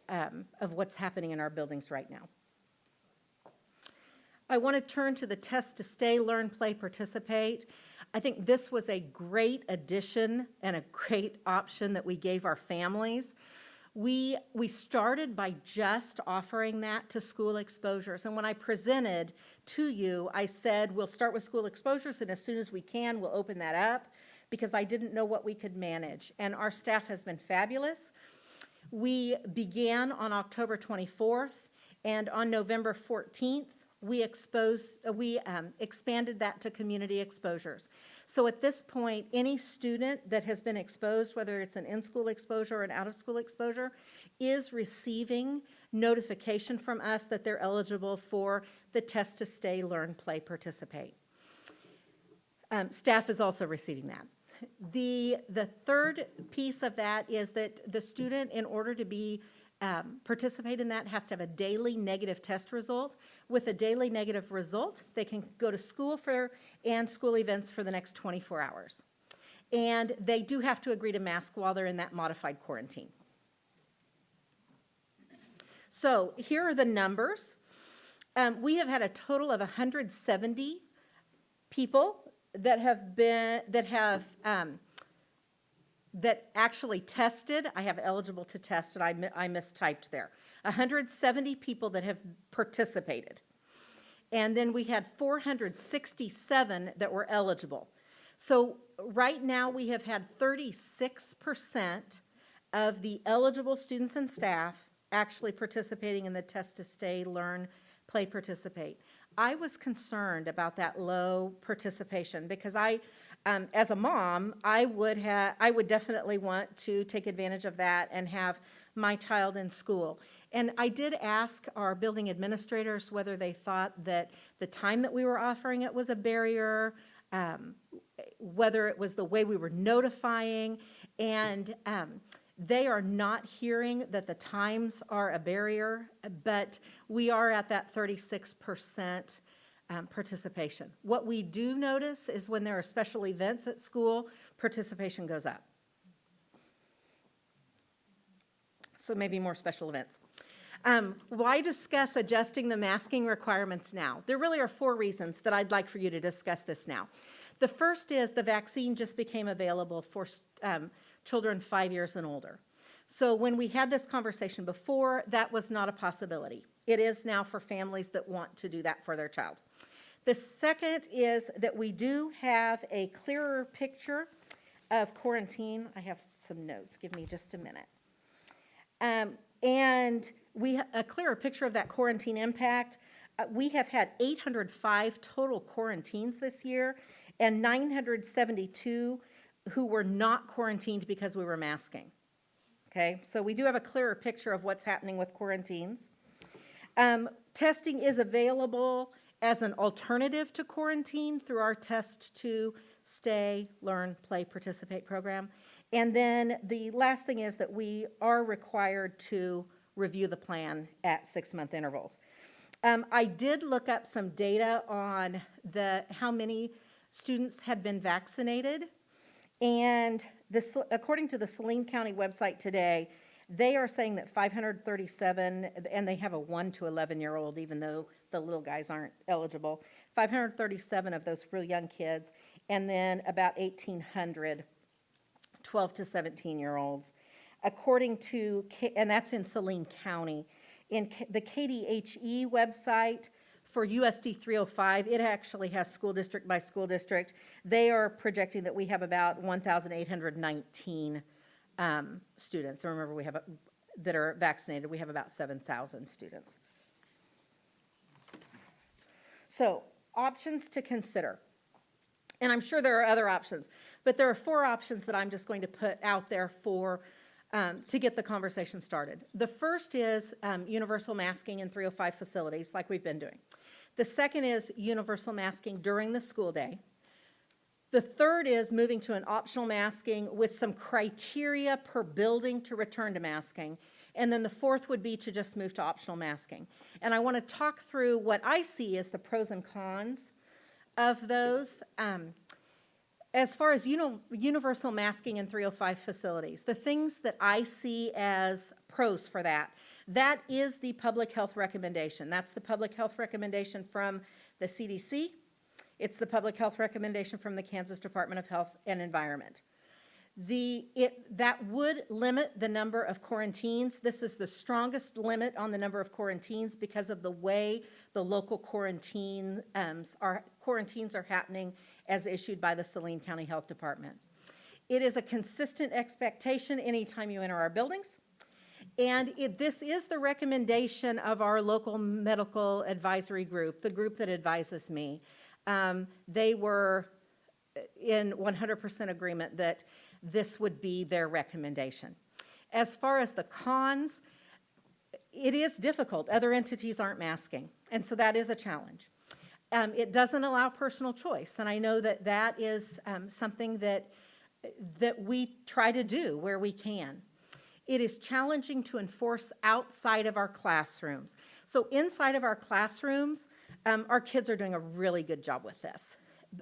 of what's happening in our buildings right now. I want to turn to the test to stay, learn, play, participate. I think this was a great addition and a great option that we gave our families. We started by just offering that to school exposures. And when I presented to you, I said, we'll start with school exposures, and as soon as we can, we'll open that up, because I didn't know what we could manage. And our staff has been fabulous. We began on October 24th, and on November 14th, we expanded that to community exposures. So at this point, any student that has been exposed, whether it's an in-school exposure or an out-of-school exposure, is receiving notification from us that they're eligible for the test to stay, learn, play, participate. Staff is also receiving that. The third piece of that is that the student, in order to be participate in that has to have a daily negative test result. With a daily negative result, they can go to school and school events for the next 24 hours. And they do have to agree to mask while they're in that modified quarantine. So here are the numbers. We have had a total of 170 people that actually tested. I have eligible to test, and I mistyped there. 170 people that have participated. And then we had 467 that were eligible. So right now, we have had 36% of the eligible students and staff actually participating in the test to stay, learn, play, participate. I was concerned about that low participation because as a mom, I would definitely want to take advantage of that and have my child in school. And I did ask our building administrators whether they thought that the time that we were offering it was a barrier, whether it was the way we were notifying, and they are not hearing that the times are a barrier, but we are at that 36% participation. What we do notice is when there are special events at school, participation goes up. So maybe more special events. Why discuss adjusting the masking requirements now? There really are 4 reasons that I'd like for you to discuss this now. The first is the vaccine just became available for children 5 years and older. So when we had this conversation before, that was not a possibility. It is now for families that want to do that for their child. The second is that we do have a clearer picture of quarantine. I have some notes. Give me just a minute. And a clearer picture of that quarantine impact. We have had 805 total quarantines this year and 972 who were not quarantined because we were masking. Okay, so we do have a clearer picture of what's happening with quarantines. Testing is available as an alternative to quarantine through our Test to Stay, Learn, Play, Participate program. And then the last thing is that we are required to review the plan at 6-month intervals. I did look up some data on how many students had been vaccinated. And according to the Saline County website today, they are saying that 537, and they have a 1 to 11-year-old, even though the little guys aren't eligible, 537 of those real young kids, and then about 1,800 12 to 17-year-olds. According to, and that's in Saline County, in the KDHE website for USD 305, it actually has school district by school district. They are projecting that we have about 1,819 students. And remember, we have that are vaccinated. We have about 7,000 students. So, options to consider. And I'm sure there are other options, but there are 4 options that I'm just going to put out there for to get the conversation started. The first is universal masking in 305 facilities, like we've been doing. The second is universal masking during the school day. The third is moving to an optional masking with some criteria per building to return to masking. And then the fourth would be to just move to optional masking. And I want to talk through what I see as the pros and cons of those. As far as universal masking in 305 facilities, the things that I see as pros for that is the public health recommendation. That's the public health recommendation from the CDC. It's the public health recommendation from the Kansas Department of Health and Environment. That would limit the number of quarantines. This is the strongest limit on the number of quarantines because of the way the local quarantines are happening as issued by the Saline County Health Department. It is a consistent expectation anytime you enter our buildings. And this is the recommendation of our local medical advisory group, the group that advises me. They were in 100% agreement that this would be their recommendation. As far as the cons, it is difficult. Other entities aren't masking, and so that is a challenge. It doesn't allow personal choice, and I know that is something that we try to do where we can. It is challenging to enforce outside of our classrooms. So inside of our classrooms, our kids are doing a really good job with this.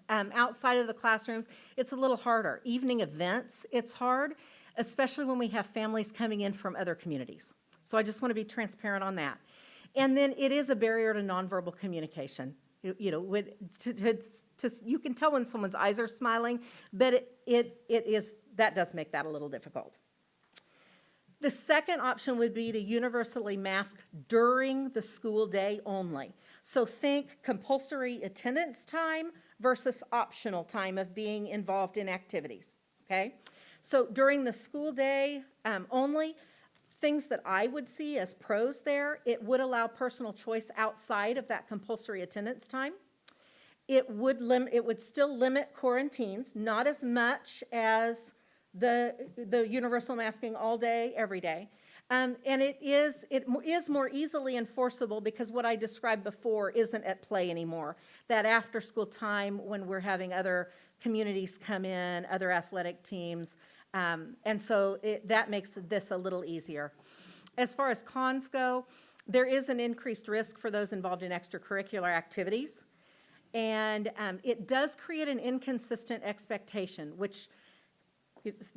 Outside of the classrooms, it's a little harder. Evening events, it's hard, especially when we have families coming in from other communities. So I just want to be transparent on that. And then it is a barrier to nonverbal communication. You know, you can tell when someone's eyes are smiling, but that does make that a little difficult. The second option would be to universally mask during the school day only. So think compulsory attendance time versus optional time of being involved in activities, okay? So during the school day only, things that I would see as pros there, it would allow personal choice outside of that compulsory attendance time. It would still limit quarantines, not as much as the universal masking all day, every day. And it is more easily enforceable because what I described before isn't at play anymore. That after school time when we're having other communities come in, other athletic teams, and so that makes this a little easier. As far as cons go, there is an increased risk for those involved in extracurricular activities. And it does create an inconsistent expectation, which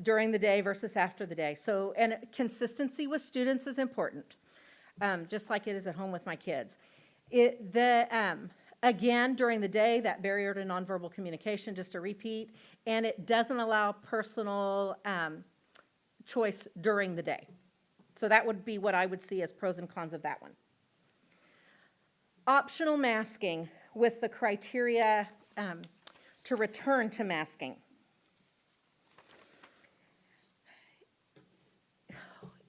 during the day versus after the day. So, and consistency with students is important, just like it is at home with my kids. Again, during the day, that barrier to nonverbal communication, just to repeat, and it doesn't allow personal choice during the day. So that would be what I would see as pros and cons of that one. Optional masking with the criteria to return to masking.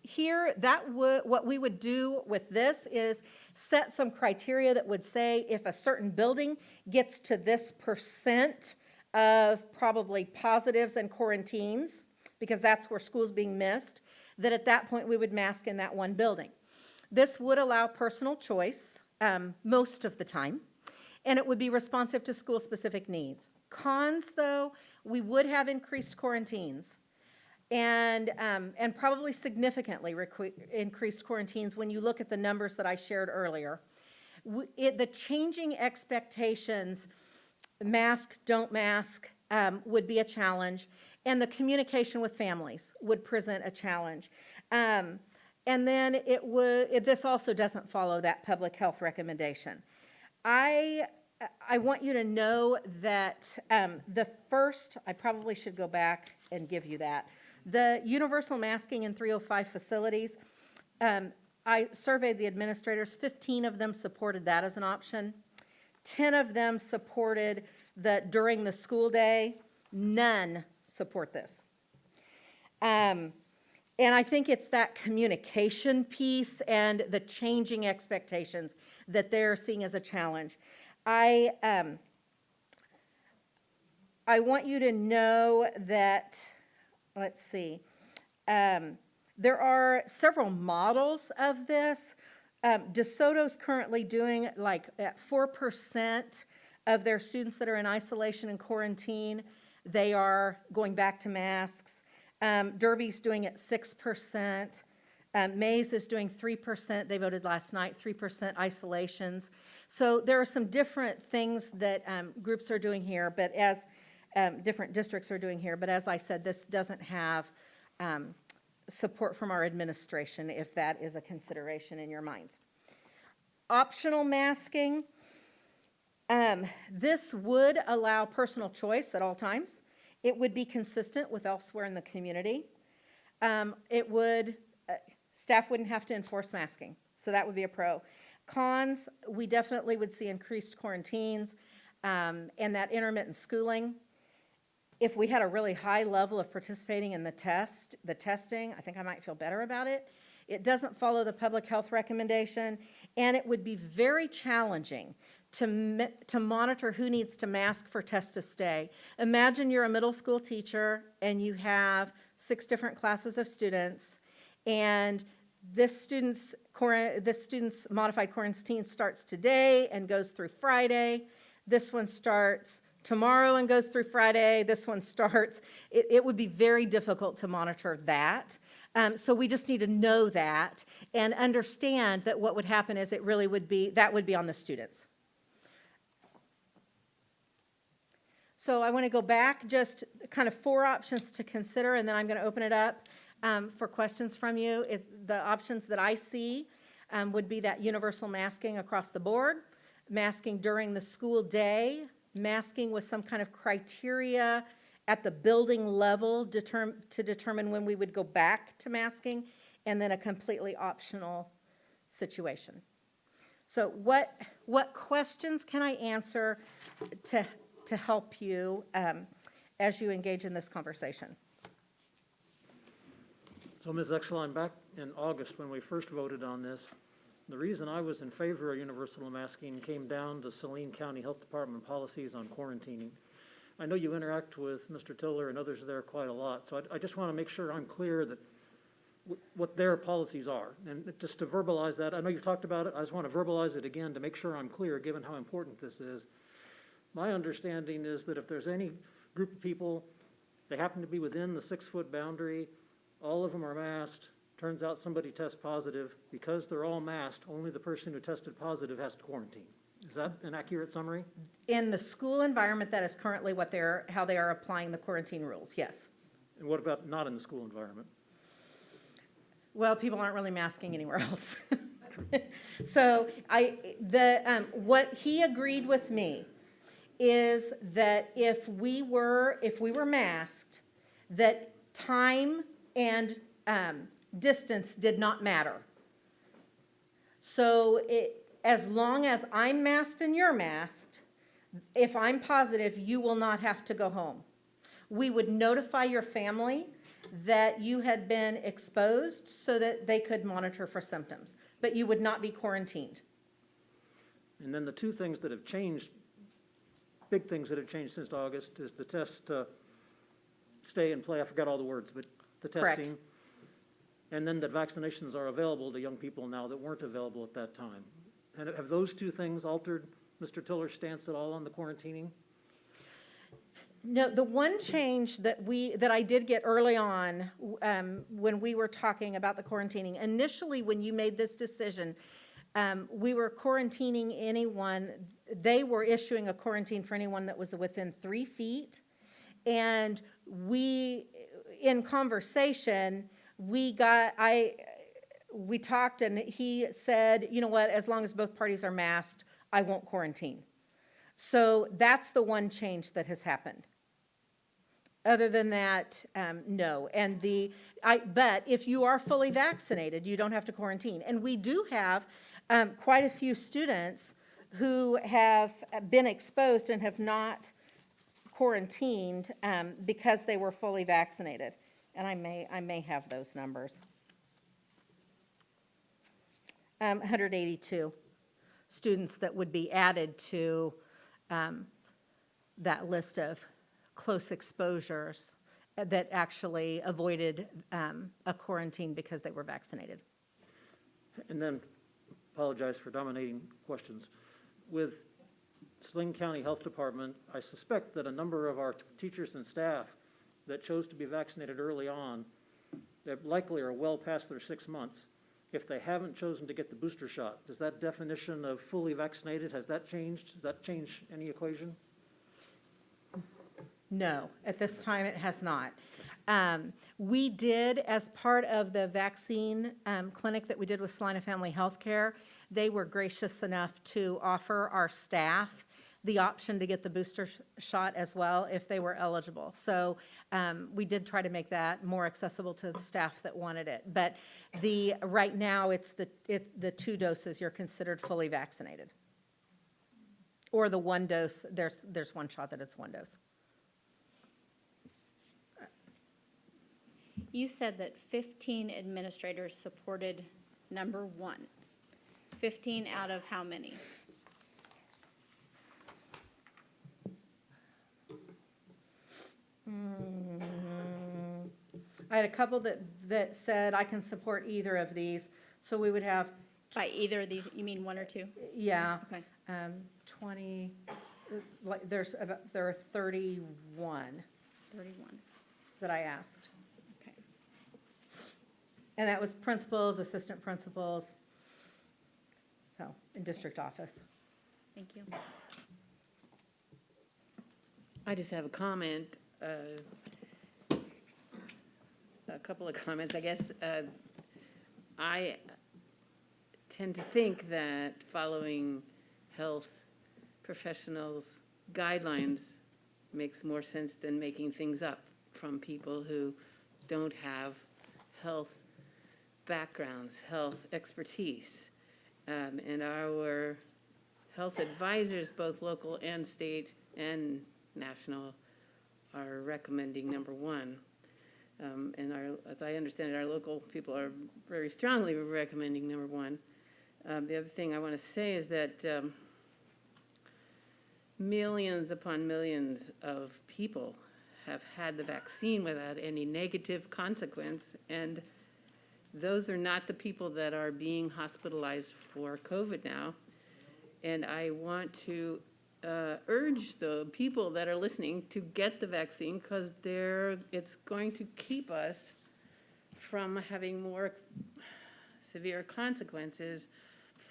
Here, what we would do with this is set some criteria that would say if a certain building gets to this % of probably positives and quarantines, because that's where school's being missed, that at that point we would mask in that one building. This would allow personal choice most of the time, and it would be responsive to school-specific needs. Cons, though, we would have increased quarantines. And probably significantly increased quarantines when you look at the numbers that I shared earlier. The changing expectations, mask, don't mask, would be a challenge, and the communication with families would present a challenge. And then this also doesn't follow that public health recommendation. I want you to know that I probably should go back and give you that. The universal masking in 305 facilities, I surveyed the administrators. 15 of them supported that as an option. 10 of them supported that during the school day. None support this. And I think it's that communication piece and the changing expectations that they're seeing as a challenge. I want you to know that, let's see, there are several models of this. DeSoto's currently doing like at 4% of their students that are in isolation and quarantine, they are going back to masks. Derby's doing it 6%. Mays is doing 3%. They voted last night, 3% isolations. So there are some different things that groups are doing here, but as different districts are doing here. But as I said, this doesn't have support from our administration if that is a consideration in your minds. Optional masking. This would allow personal choice at all times. It would be consistent with elsewhere in the community. Staff wouldn't have to enforce masking, so that would be a pro. Cons, we definitely would see increased quarantines and that intermittent schooling. If we had a really high level of participating in the testing, I think I might feel better about it. It doesn't follow the public health recommendation, and it would be very challenging to monitor who needs to mask for test to stay. Imagine you're a middle school teacher and you have 6 different classes of students, and this student's modified quarantine starts today and goes through Friday. This one starts tomorrow and goes through Friday. This one starts. It would be very difficult to monitor that. So we just need to know that and understand that what would happen is that would be on the students. So I want to go back, just kind of 4 options to consider, and then I'm going to open it up for questions from you. The options that I see would be that universal masking across the board, masking during the school day, masking with some kind of criteria at the building level to determine when we would go back to masking, and then a completely optional situation. So what questions can I answer to help you as you engage in this conversation? So, Ms. Exline, back in August when we first voted on this, the reason I was in favor of universal masking came down to Saline County Health Department policies on quarantining. I know you interact with Mr. Tiller and others there quite a lot, so I just want to make sure I'm clear that what their policies are. And just to verbalize that, I know you've talked about it, I just want to verbalize it again to make sure I'm clear, given how important this is. My understanding is that if there's any group of people, they happen to be within the 6-foot boundary, all of them are masked, turns out somebody tests positive, because they're all masked, only the person who tested positive has to quarantine. Is that an accurate summary? In the school environment, that is currently how they are applying the quarantine rules, yes. And what about not in the school environment? Well, people aren't really masking anywhere else. So what he agreed with me is that if we were masked, that time and distance did not matter. So as long as I'm masked and you're masked, if I'm positive, you will not have to go home. We would notify your family that you had been exposed so that they could monitor for symptoms, but you would not be quarantined. And then the 2 things that have changed, big things that have changed since August, is the test stay and play, I forgot all the words, but the testing. Correct. And then that vaccinations are available to young people now that weren't available at that time. And have those 2 things altered Mr. Tiller's stance at all on the quarantining? No, the one change that I did get early on when we were talking about the quarantining, initially when you made this decision, we were quarantining anyone, they were issuing a quarantine for anyone that was within 3 feet. And in conversation, we talked and he said, you know what, as long as both parties are masked, I won't quarantine. So that's the one change that has happened. Other than that, no. And but if you are fully vaccinated, you don't have to quarantine. And we do have quite a few students who have been exposed and have not quarantined because they were fully vaccinated. And I may have those numbers. 182 students that would be added to that list of close exposures that actually avoided a quarantine because they were vaccinated. And then, apologize for dominating questions. With Saline County Health Department, I suspect that a number of our teachers and staff that chose to be vaccinated early on, that likely are well past their 6 months. If they haven't chosen to get the booster shot, does that definition of fully vaccinated, has that changed? Does that change any equation? No, at this time it has not. We did, as part of the vaccine clinic that we did with Salina Family Healthcare, they were gracious enough to offer our staff the option to get the booster shot as well if they were eligible. So we did try to make that more accessible to the staff that wanted it. But right now, it's the 2 doses, you're considered fully vaccinated. Or the 1 dose, there's 1 shot that it's 1 dose. You said that 15 administrators supported number 1. 15 out of how many? I had a couple that said I can support either of these, so we would have. By either of these, you mean 1 or 2? Yeah. Okay. 20, there are 31. 31. That I asked. Okay. And that was principals, assistant principals, so, in district office. Thank you. I just have a comment, a couple of comments, I guess. I tend to think that following health professionals' guidelines makes more sense than making things up from people who don't have health backgrounds, health expertise. And our health advisors, both local and state and national, are recommending number one. And as I understand it, our local people are very strongly recommending number one. The other thing I want to say is that millions upon millions of people have had the vaccine without any negative consequence, and those are not the people that are being hospitalized for COVID now. And I want to urge the people that are listening to get the vaccine, because it's going to keep us from having more severe consequences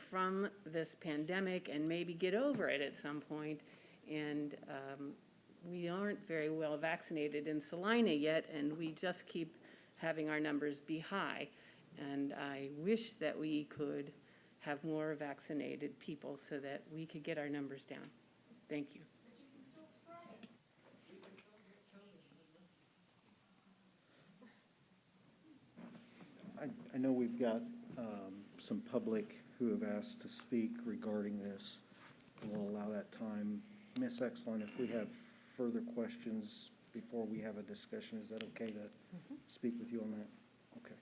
from this pandemic, and maybe get over it at some point. And we aren't very well vaccinated in Salina yet, and we just keep having our numbers be high. And I wish that we could have more vaccinated people so that we could get our numbers down. Thank you. I know we've got some public who have asked to speak regarding this. We'll allow that time. Ms. Exline, if we have further questions before we have a discussion, is that okay to speak with you on that? Okay.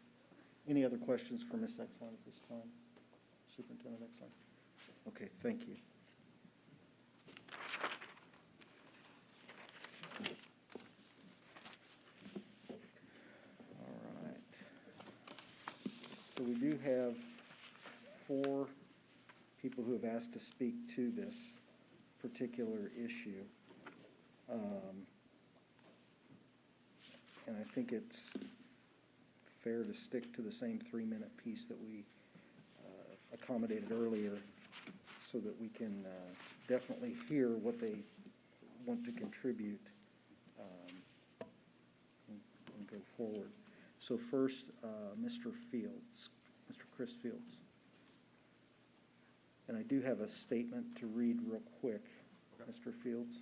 Any other questions for Ms. Exline at this time? Superintendent Exline? Okay, thank you. All right. So we do have 4 people who have asked to speak to this particular issue. And I think it's fair to stick to the same 3-minute piece that we accommodated earlier, so that we can definitely hear what they want to contribute and go forward. So first, Mr. Fields, Mr. Chris Fields. And I do have a statement to read real quick, Mr. Fields.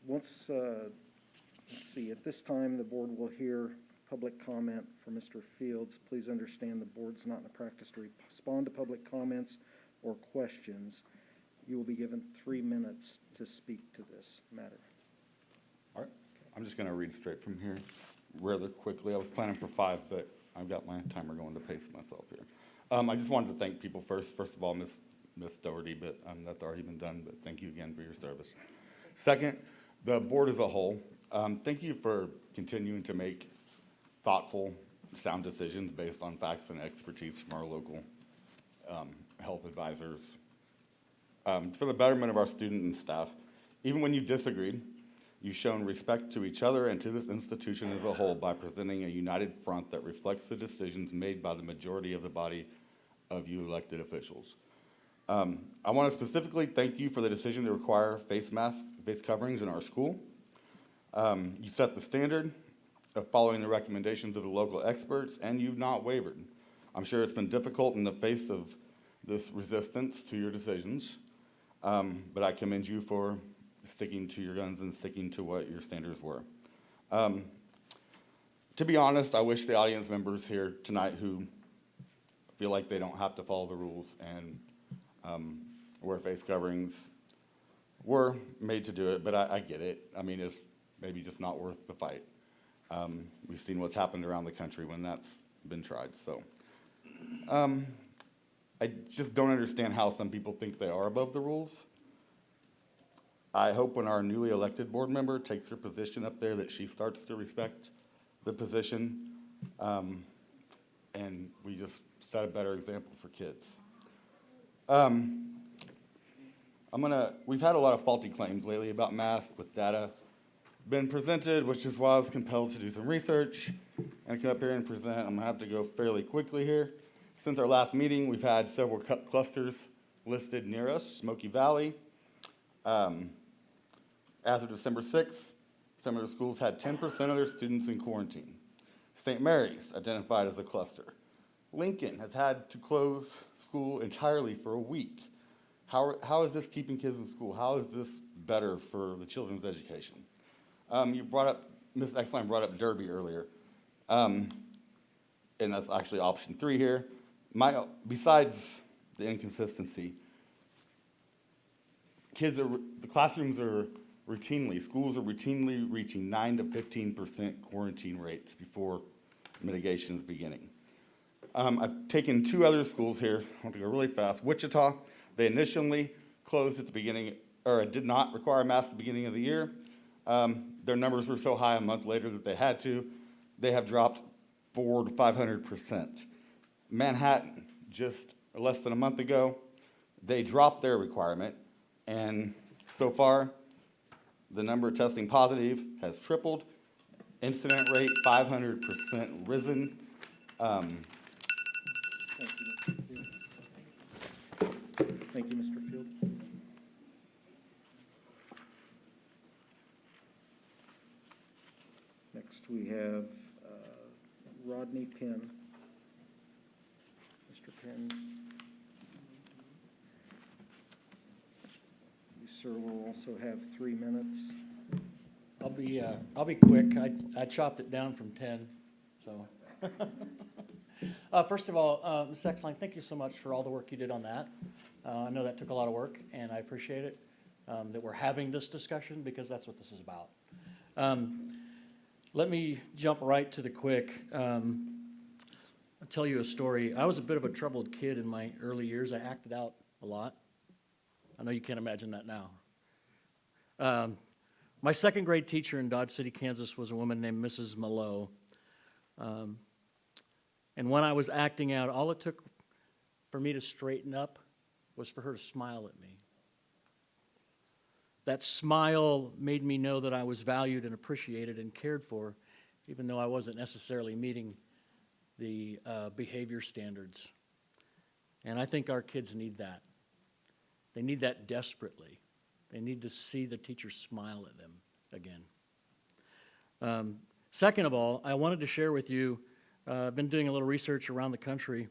Let's see, at this time, the board will hear public comment from Mr. Fields. Please understand the board's not in the practice to respond to public comments or questions. You will be given 3 minutes to speak to this matter. All right, I'm just gonna read straight from here rather quickly. I was planning for 5, but I've got my timer going to pace myself here. I just wanted to thank people first. First of all, Miss Doherty, but that's already been done, but thank you again for your service. Second, the board as a whole, thank you for continuing to make thoughtful, sound decisions based on facts and expertise from our local health advisors. For the betterment of our students and staff, even when you disagreed, you've shown respect to each other and to this institution as a whole by presenting a united front that reflects the decisions made by the majority of the body of you elected officials. I want to specifically thank you for the decision to require face masks, face coverings in our school. You set the standard of following the recommendations of the local experts, and you've not wavered. I'm sure it's been difficult in the face of this resistance to your decisions, but I commend you for sticking to your guns and sticking to what your standards were. To be honest, I wish the audience members here tonight who feel like they don't have to follow the rules and wear face coverings were made to do it, but I get it. I mean, it's maybe just not worth the fight. We've seen what's happened around the country when that's been tried, so. I just don't understand how some people think they are above the rules. I hope when our newly elected board member takes her position up there that she starts to respect the position, and we just set a better example for kids. We've had a lot of faulty claims lately about masks with data been presented, which is why I was compelled to do some research and come up here and present. I'm gonna have to go fairly quickly here. Since our last meeting, we've had several clusters listed near us, Smoky Valley. As of December 6th, some of the schools had 10% of their students in quarantine. St. Mary's identified as a cluster. Lincoln has had to close school entirely for a week. How is this keeping kids in school? How is this better for the children's education? You brought up, Ms. Exline brought up Derby earlier. And that's actually option 3 here. Besides the inconsistency, the classrooms are schools are routinely reaching 9 to 15% quarantine rates before mitigation is beginning. I've taken 2 other schools here. I want to go really fast. Wichita, they initially closed at the beginning, or did not require masks at the beginning of the year. Their numbers were so high a month later that they had to. They have dropped 400 to 500%. Manhattan, just less than a month ago, they dropped their requirement, and so far, the number of testing positive has tripled. Incident rate, 500% risen. Thank you, Mr. Field. Next, we have Rodney Penn. Mr. Penn. You, sir, will also have 3 minutes. I'll be quick. I chopped it down from 10, so. First of all, Ms. Exline, thank you so much for all the work you did on that. I know that took a lot of work, and I appreciate it, that we're having this discussion, because that's what this is about. Let me jump right to the quick. I'll tell you a story. I was a bit of a troubled kid in my early years. I acted out a lot. I know you can't imagine that now. My second grade teacher in Dodge City, Kansas was a woman named Mrs. Mallow. And when I was acting out, all it took for me to straighten up was for her to smile at me. That smile made me know that I was valued and appreciated and cared for, even though I wasn't necessarily meeting the behavior standards. And I think our kids need that. They need that desperately. They need to see the teacher smile at them again. Second of all, I wanted to share with you, I've been doing a little research around the country.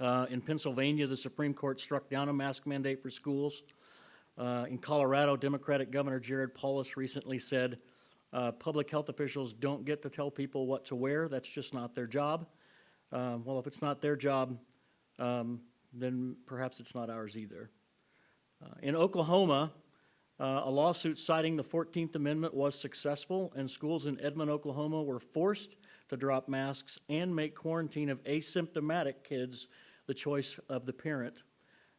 In Pennsylvania, the Supreme Court struck down a mask mandate for schools. In Colorado, Democratic Governor Jared Polis recently said, public health officials don't get to tell people what to wear. That's just not their job. Well, if it's not their job, then perhaps it's not ours either. In Oklahoma, a lawsuit citing the 14th Amendment was successful, and schools in Edmond, Oklahoma were forced to drop masks and make quarantine of asymptomatic kids the choice of the parent.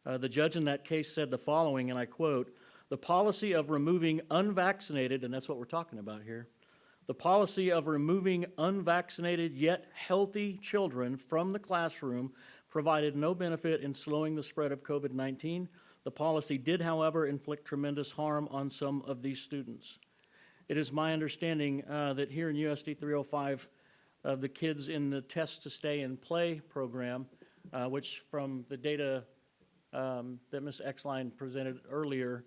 The judge in that case said the following, and I quote, "The policy of removing unvaccinated," and that's what we're talking about here, "the policy of removing unvaccinated yet healthy children from the classroom provided no benefit in slowing the spread of COVID-19. The policy did, however, inflict tremendous harm on some of these students." It is my understanding that here in USD 305, the kids in the Test to Stay and Play program, which from the data that Ms. Exline presented earlier,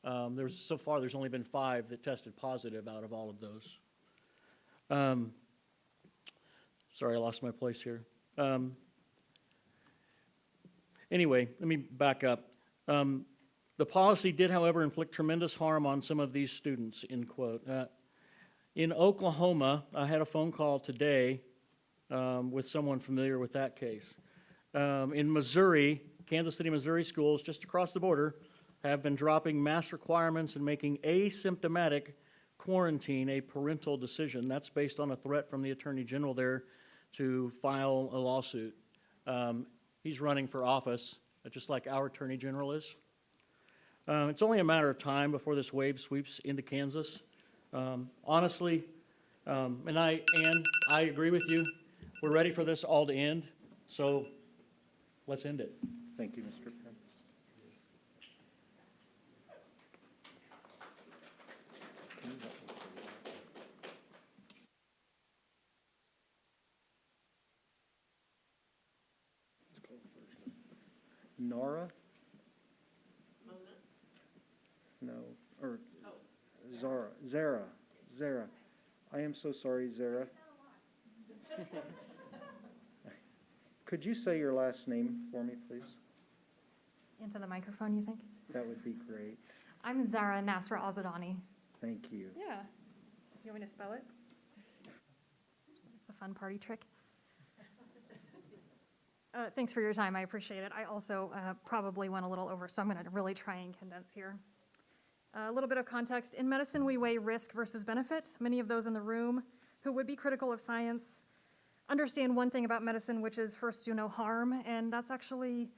so far there's only been 5 that tested positive out of all of those. Sorry, I lost my place here. Anyway, let me back up. The policy did, however, inflict tremendous harm on some of these students, end quote. In Oklahoma, I had a phone call today with someone familiar with that case. In Missouri, Kansas City, Missouri schools just across the border have been dropping mask requirements and making asymptomatic quarantine a parental decision. That's based on a threat from the Attorney General there to file a lawsuit. He's running for office, just like our Attorney General is. It's only a matter of time before this wave sweeps into Kansas. Honestly, and I agree with you, we're ready for this all to end, so let's end it. Thank you, Mr. Penn. Nara? No, or Zara. I am so sorry, Zara. Could you say your last name for me, please? Into the microphone, you think? That would be great. I'm Zara Nasra Azadani. Thank you. Yeah. You want me to spell it? It's a fun party trick. Thanks for your time. I appreciate it. I also probably went a little over, so I'm going to really try and condense here. A little bit of context. In medicine, we weigh risk versus benefit. Many of those in the room who would be critical of science understand one thing about medicine, which is first do no harm, and that's actually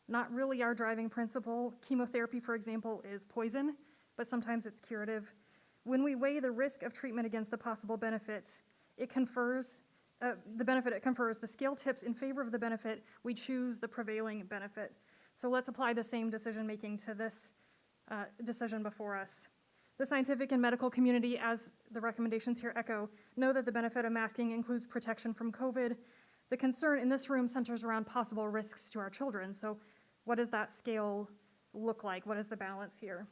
not really our driving principle. Chemotherapy, for example, is poison, but sometimes it's curative. When we weigh the risk of treatment against the possible benefit, it confers the scale tips in favor of the benefit, we choose the prevailing benefit. So let's apply the same decision-making to this decision before us. The scientific and medical community, as the recommendations here echo, know that the benefit of masking includes protection from COVID. The concern in this room centers around possible risks to our children. So what does that scale look like? What is the balance here?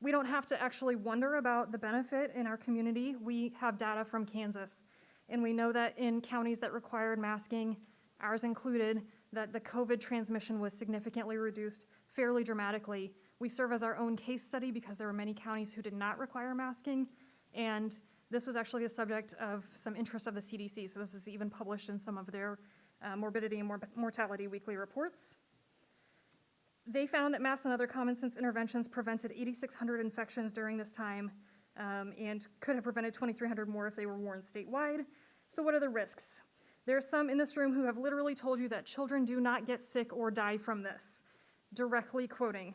We don't have to actually wonder about the benefit in our community. We have data from Kansas, and we know that in counties that required masking, ours included, that the COVID transmission was significantly reduced fairly dramatically. We serve as our own case study because there were many counties who did not require masking, and this was actually a subject of some interest of the CDC, so this is even published in some of their morbidity and mortality weekly reports. They found that masks and other common sense interventions prevented 8,600 infections during this time and could have prevented 2,300 more if they were worn statewide. So what are the risks? There are some in this room who have literally told you that children do not get sick or die from this, directly quoting.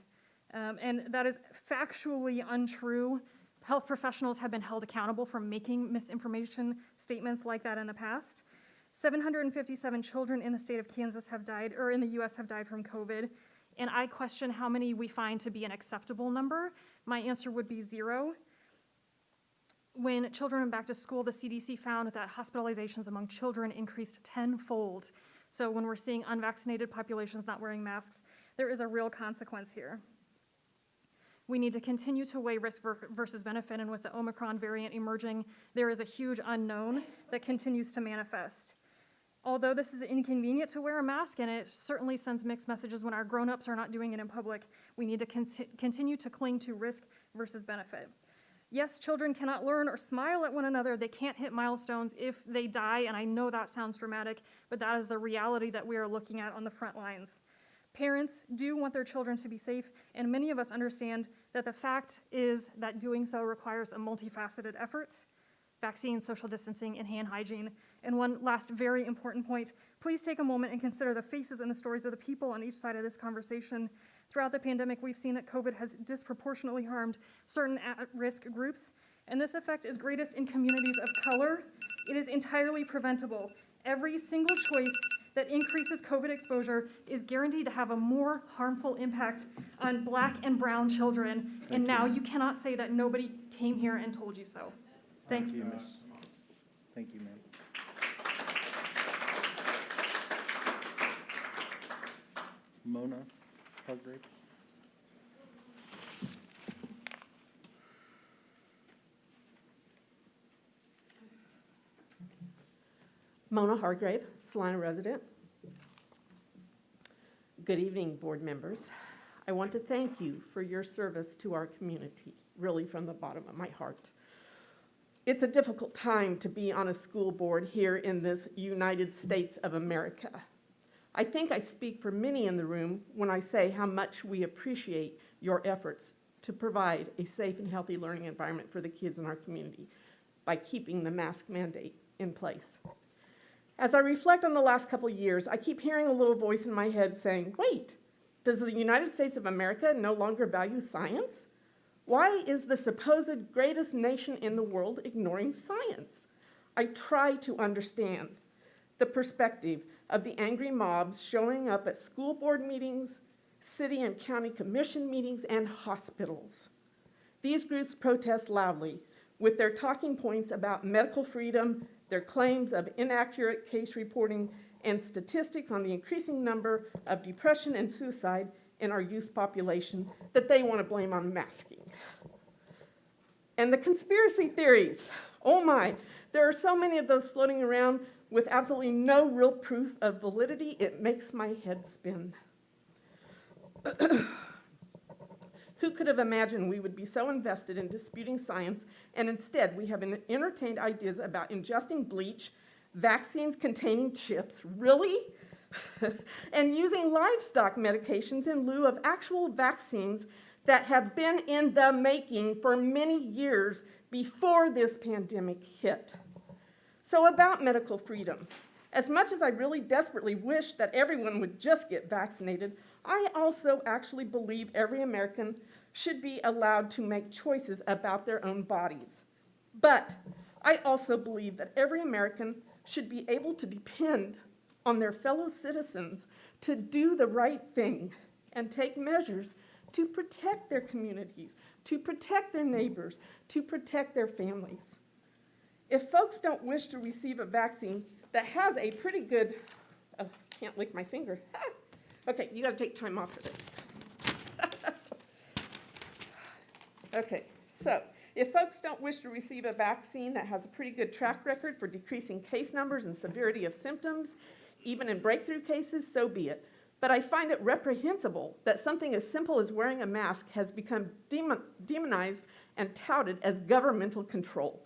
And that is factually untrue. Health professionals have been held accountable for making misinformation statements like that in the past. 757 children in the state of Kansas have died, or in the US have died from COVID. And I question how many we find to be an acceptable number. My answer would be 0. When children went back to school, the CDC found that hospitalizations among children increased tenfold. So when we're seeing unvaccinated populations not wearing masks, there is a real consequence here. We need to continue to weigh risk versus benefit, and with the Omicron variant emerging, there is a huge unknown that continues to manifest. Although this is inconvenient to wear a mask, and it certainly sends mixed messages when our grown-ups are not doing it in public, we need to continue to cling to risk versus benefit. Yes, children cannot learn or smile at one another. They can't hit milestones if they die, and I know that sounds dramatic, but that is the reality that we are looking at on the front lines. Parents do want their children to be safe, and many of us understand that the fact is that doing so requires a multifaceted effort: vaccine, social distancing, and hand hygiene. And one last very important point, please take a moment and consider the faces and the stories of the people on each side of this conversation. Throughout the pandemic, we've seen that COVID has disproportionately harmed certain at-risk groups, and this effect is greatest in communities of color. It is entirely preventable. Every single choice that increases COVID exposure is guaranteed to have a more harmful impact on Black and brown children. And now you cannot say that nobody came here and told you so. Thanks. Thank you, Miss. Thank you, ma'am. Mona Hargrave. Mona Hargrave, Salina resident. Good evening, board members. I want to thank you for your service to our community, really from the bottom of my heart. It's a difficult time to be on a school board here in this United States of America. I think I speak for many in the room when I say how much we appreciate your efforts to provide a safe and healthy learning environment for the kids in our community by keeping the mask mandate in place. As I reflect on the last couple of years, I keep hearing a little voice in my head saying, wait, does the United States of America no longer value science? Why is the supposed greatest nation in the world ignoring science? I try to understand the perspective of the angry mobs showing up at school board meetings, city and county commission meetings, and hospitals. These groups protest loudly with their talking points about medical freedom, their claims of inaccurate case reporting, and statistics on the increasing number of depression and suicide in our youth population that they want to blame on masking. And the conspiracy theories, oh my, there are so many of those floating around with absolutely no real proof of validity. It makes my head spin. Who could have imagined we would be so invested in disputing science, and instead we have entertained ideas about ingesting bleach, vaccines containing chips, really? And using livestock medications in lieu of actual vaccines that have been in the making for many years before this pandemic hit. So about medical freedom, as much as I really desperately wish that everyone would just get vaccinated, I also actually believe every American should be allowed to make choices about their own bodies. But I also believe that every American should be able to depend on their fellow citizens to do the right thing and take measures to protect their communities, to protect their neighbors, to protect their families. If folks don't wish to receive a vaccine that has a pretty good, oh, can't lick my finger. Okay, you gotta take time off for this. Okay, so if folks don't wish to receive a vaccine that has a pretty good track record for decreasing case numbers and severity of symptoms, even in breakthrough cases, so be it. But I find it reprehensible that something as simple as wearing a mask has become demonized and touted as governmental control.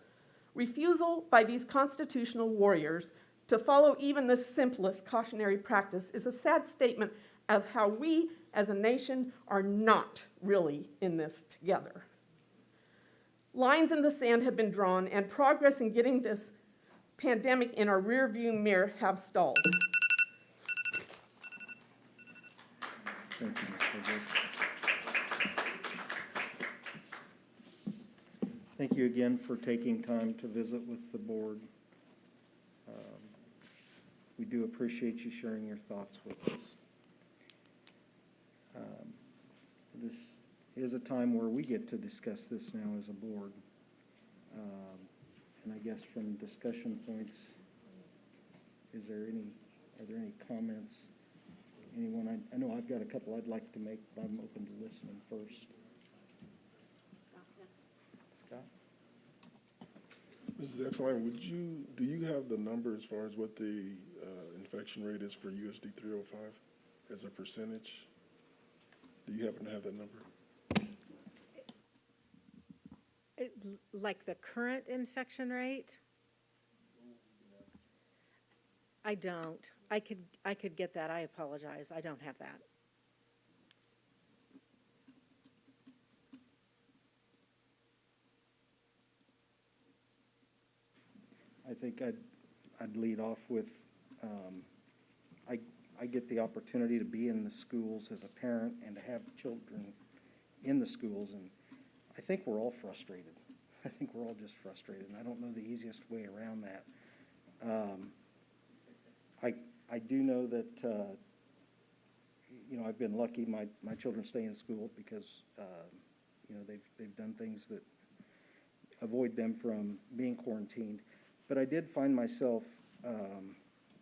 Refusal by these constitutional warriors to follow even the simplest cautionary practice is a sad statement of how we as a nation are not really in this together. Lines in the sand have been drawn, and progress in getting this pandemic in our rearview mirror have stalled. Thank you, Ms. Woodward. Thank you again for taking time to visit with the board. We do appreciate you sharing your thoughts with us. This is a time where we get to discuss this now as a board. And I guess from discussion points, are there any comments? Anyone? I know I've got a couple I'd like to make, but I'm open to listening first. Scott? Mrs. Exline, do you have the number as far as what the infection rate is for USD 305 as a percentage? Do you happen to have that number? Like the current infection rate? I don't. I could get that. I apologize. I don't have that. I think I'd lead off with, I get the opportunity to be in the schools as a parent and to have children in the schools, and I think we're all frustrated. I think we're all just frustrated, and I don't know the easiest way around that. I do know that, I've been lucky. My children stay in school because, they've done things that avoid them from being quarantined. But I did find myself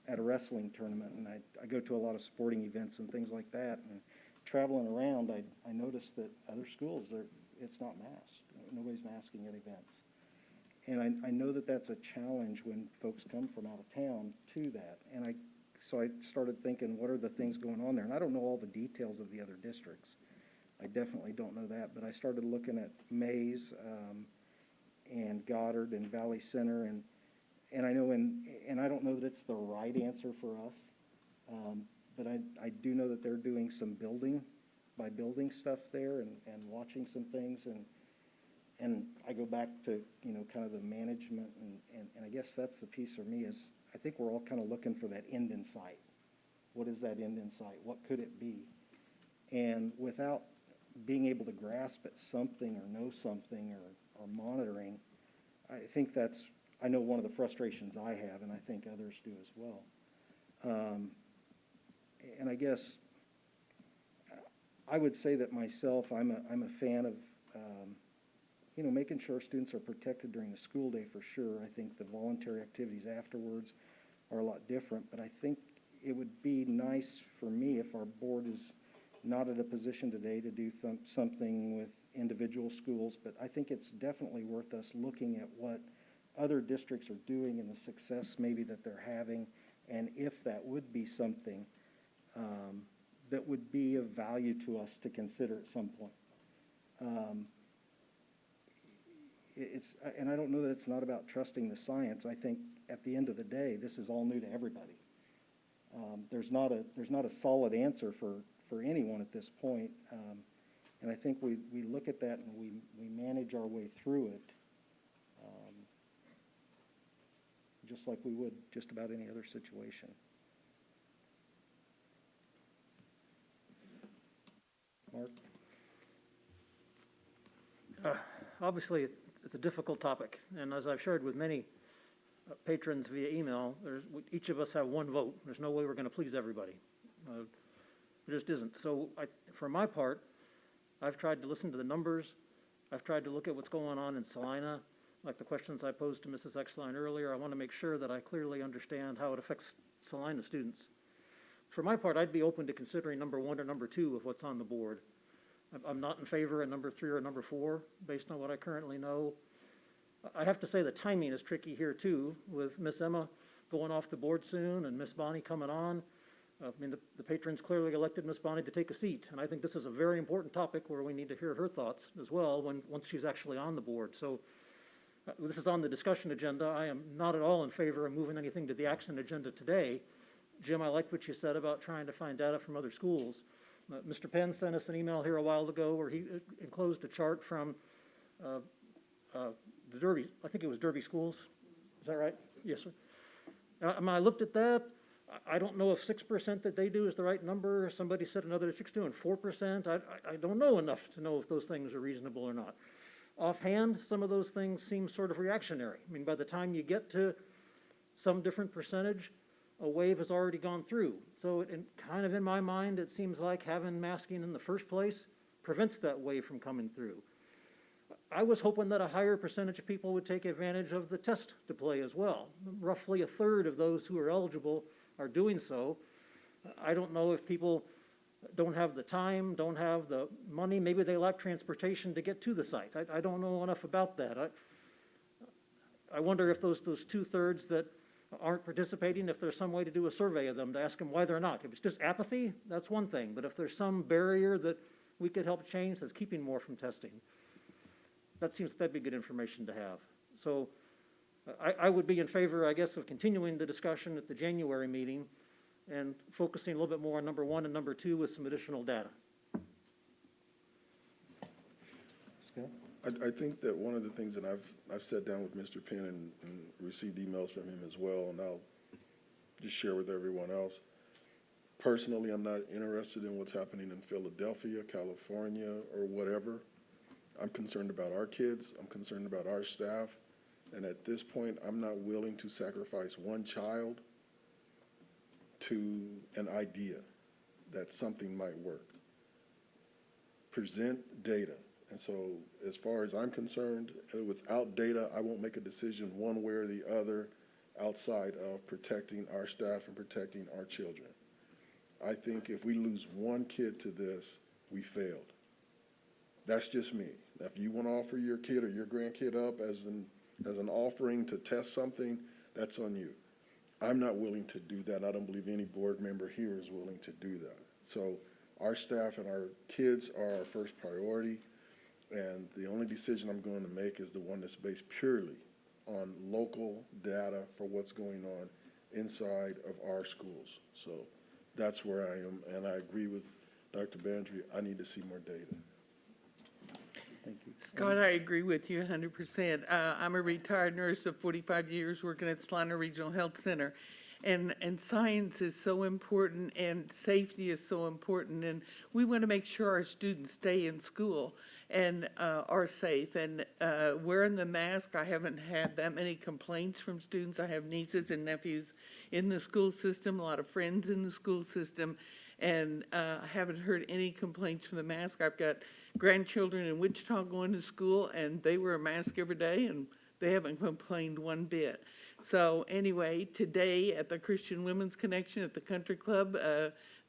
at a wrestling tournament, and I go to a lot of sporting events and things like that. And traveling around, I noticed that other schools, it's not masked. Nobody's masking at events. And I know that that's a challenge when folks come from out of town to that. And so I started thinking, what are the things going on there? And I don't know all the details of the other districts. I definitely don't know that. But I started looking at Mays and Goddard and Valley Center. And I know, and I don't know that it's the right answer for us. But I do know that they're doing some building stuff there and watching some things. And I go back to, kind of the management, and I guess that's the piece for me is I think we're all kind of looking for that end in sight. What is that end in sight? What could it be? And without being able to grasp at something or know something or monitoring, I think I know one of the frustrations I have, and I think others do as well. And I guess I would say that myself, I'm a fan of you know, making sure students are protected during the school day for sure. I think the voluntary activities afterwards are a lot different, but I think it would be nice for me if our board is not at a position today to do something with individual schools, but I think it's definitely worth us looking at what other districts are doing and the success maybe that they're having, and if that would be something that would be of value to us to consider at some point. And I don't know that it's not about trusting the science. I think at the end of the day, this is all new to everybody. There's not a solid answer for anyone at this point. And I think we look at that and we manage our way through it, just like we would just about any other situation. Mark? Obviously, it's a difficult topic, and as I've shared with many patrons via email, each of us have one vote. There's no way we're going to please everybody. It just isn't. So for my part, I've tried to listen to the numbers. I've tried to look at what's going on in Salina, like the questions I posed to Mrs. Exline earlier. I want to make sure that I clearly understand how it affects Salina students. For my part, I'd be open to considering number 1 or number 2 of what's on the board. I'm not in favor of number 3 or number 4, based on what I currently know. I have to say the timing is tricky here too, with Miss Emma going off the board soon and Miss Bonnie coming on. I mean, the patrons clearly elected Miss Bonnie to take a seat, and I think this is a very important topic where we need to hear her thoughts as well once she's actually on the board. So this is on the discussion agenda. I am not at all in favor of moving anything to the action agenda today. Jim, I liked what you said about trying to find data from other schools. Mr. Penn sent us an email here a while ago where he enclosed a chart from the Derby, I think it was Derby schools. Is that right? Yes, sir. I looked at that. I don't know if 6% that they do is the right number. Somebody said another 6.2 and 4%. I don't know enough to know if those things are reasonable or not. Offhand, some of those things seem sort of reactionary. I mean, by the time you get to some different percentage, a wave has already gone through. So kind of in my mind, it seems like having masking in the first place prevents that wave from coming through. I was hoping that a higher percentage of people would take advantage of the test to play as well. Roughly a third of those who are eligible are doing so. I don't know if people don't have the time, don't have the money, maybe they lack transportation to get to the site. I don't know enough about that. I wonder if those 2/3 that aren't participating, if there's some way to do a survey of them to ask them why they're not. If it's just apathy, that's one thing, but if there's some barrier that we could help change that's keeping more from testing, that'd be good information to have. So I would be in favor, I guess, of continuing the discussion at the January meeting and focusing a little bit more on number 1 and number 2 with some additional data. Scott? I think that one of the things that I've sat down with Mr. Penn and received emails from him as well, and I'll just share with everyone else. Personally, I'm not interested in what's happening in Philadelphia, California, or whatever. I'm concerned about our kids. I'm concerned about our staff. And at this point, I'm not willing to sacrifice one child to an idea that something might work. Present data. And so as far as I'm concerned, without data, I won't make a decision one way or the other outside of protecting our staff and protecting our children. I think if we lose one kid to this, we failed. That's just me. Now, if you want to offer your kid or your grandkid up as an offering to test something, that's on you. I'm not willing to do that. I don't believe any board member here is willing to do that. So our staff and our kids are our first priority, and the only decision I'm going to make is the one that's based purely on local data for what's going on inside of our schools. So that's where I am, and I agree with Dr. Bandry. I need to see more data. Thank you. Scott, I agree with you 100%. I'm a retired nurse of 45 years working at Salina Regional Health Center. And science is so important, and safety is so important, and we want to make sure our students stay in school and are safe. And wearing the mask, I haven't had that many complaints from students. I have nieces and nephews in the school system, a lot of friends in the school system, and I haven't heard any complaints from the mask. I've got grandchildren in Wichita going to school, and they wear a mask every day, and they haven't complained one bit. So anyway, today at the Christian Women's Connection at the Country Club,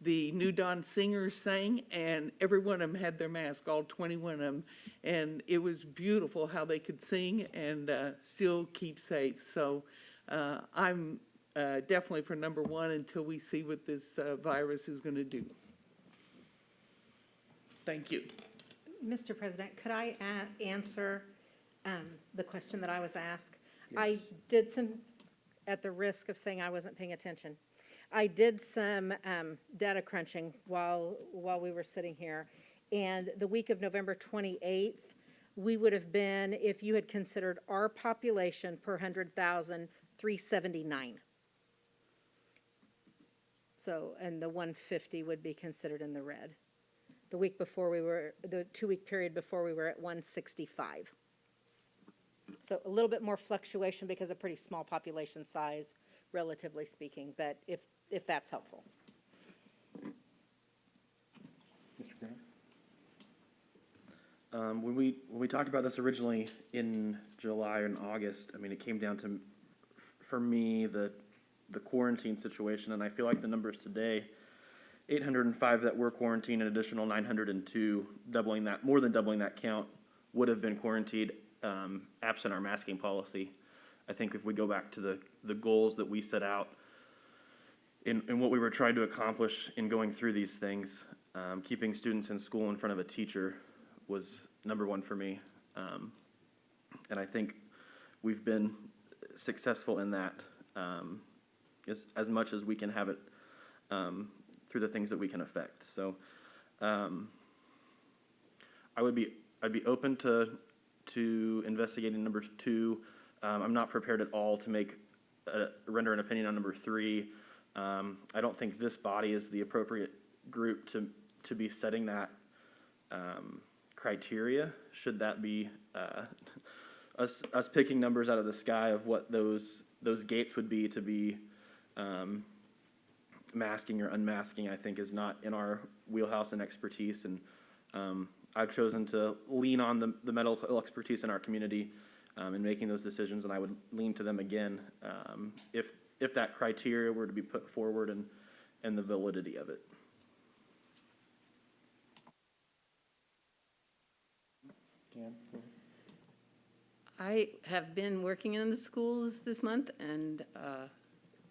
the New Dawn Singers sang, and every one of them had their mask, all 21 of them. And it was beautiful how they could sing and still keep safe. So I'm definitely for number one until we see what this virus is going to do. Thank you. Mr. President, could I answer the question that I was asked? Yes. I did some, at the risk of saying I wasn't paying attention, I did some data crunching while we were sitting here. And the week of November 28th, we would have been, if you had considered our population per 100,000, 379. So, and the 150 would be considered in the red. The week before the 2-week period before we were at 165. So a little bit more fluctuation because of pretty small population size, relatively speaking, but if that's helpful. Mr. Graham? When we talked about this originally in July and August, I mean, it came down to, for me, the quarantine situation, and I feel like the numbers today, 805 that were quarantined, an additional 902, more than doubling that count, would have been quarantined absent our masking policy. I think if we go back to the goals that we set out in what we were trying to accomplish in going through these things, keeping students in school in front of a teacher was number one for me. And I think we've been successful in that as much as we can have it through the things that we can affect. So I'd be open to investigating number 2. I'm not prepared at all to render an opinion on number 3. I don't think this body is the appropriate group to be setting that criteria. Should that be us picking numbers out of the sky of what those gates would be to be masking or unmasking, I think is not in our wheelhouse and expertise. And I've chosen to lean on the medical expertise in our community in making those decisions, and I would lean to them again if that criteria were to be put forward and the validity of it. I have been working in the schools this month and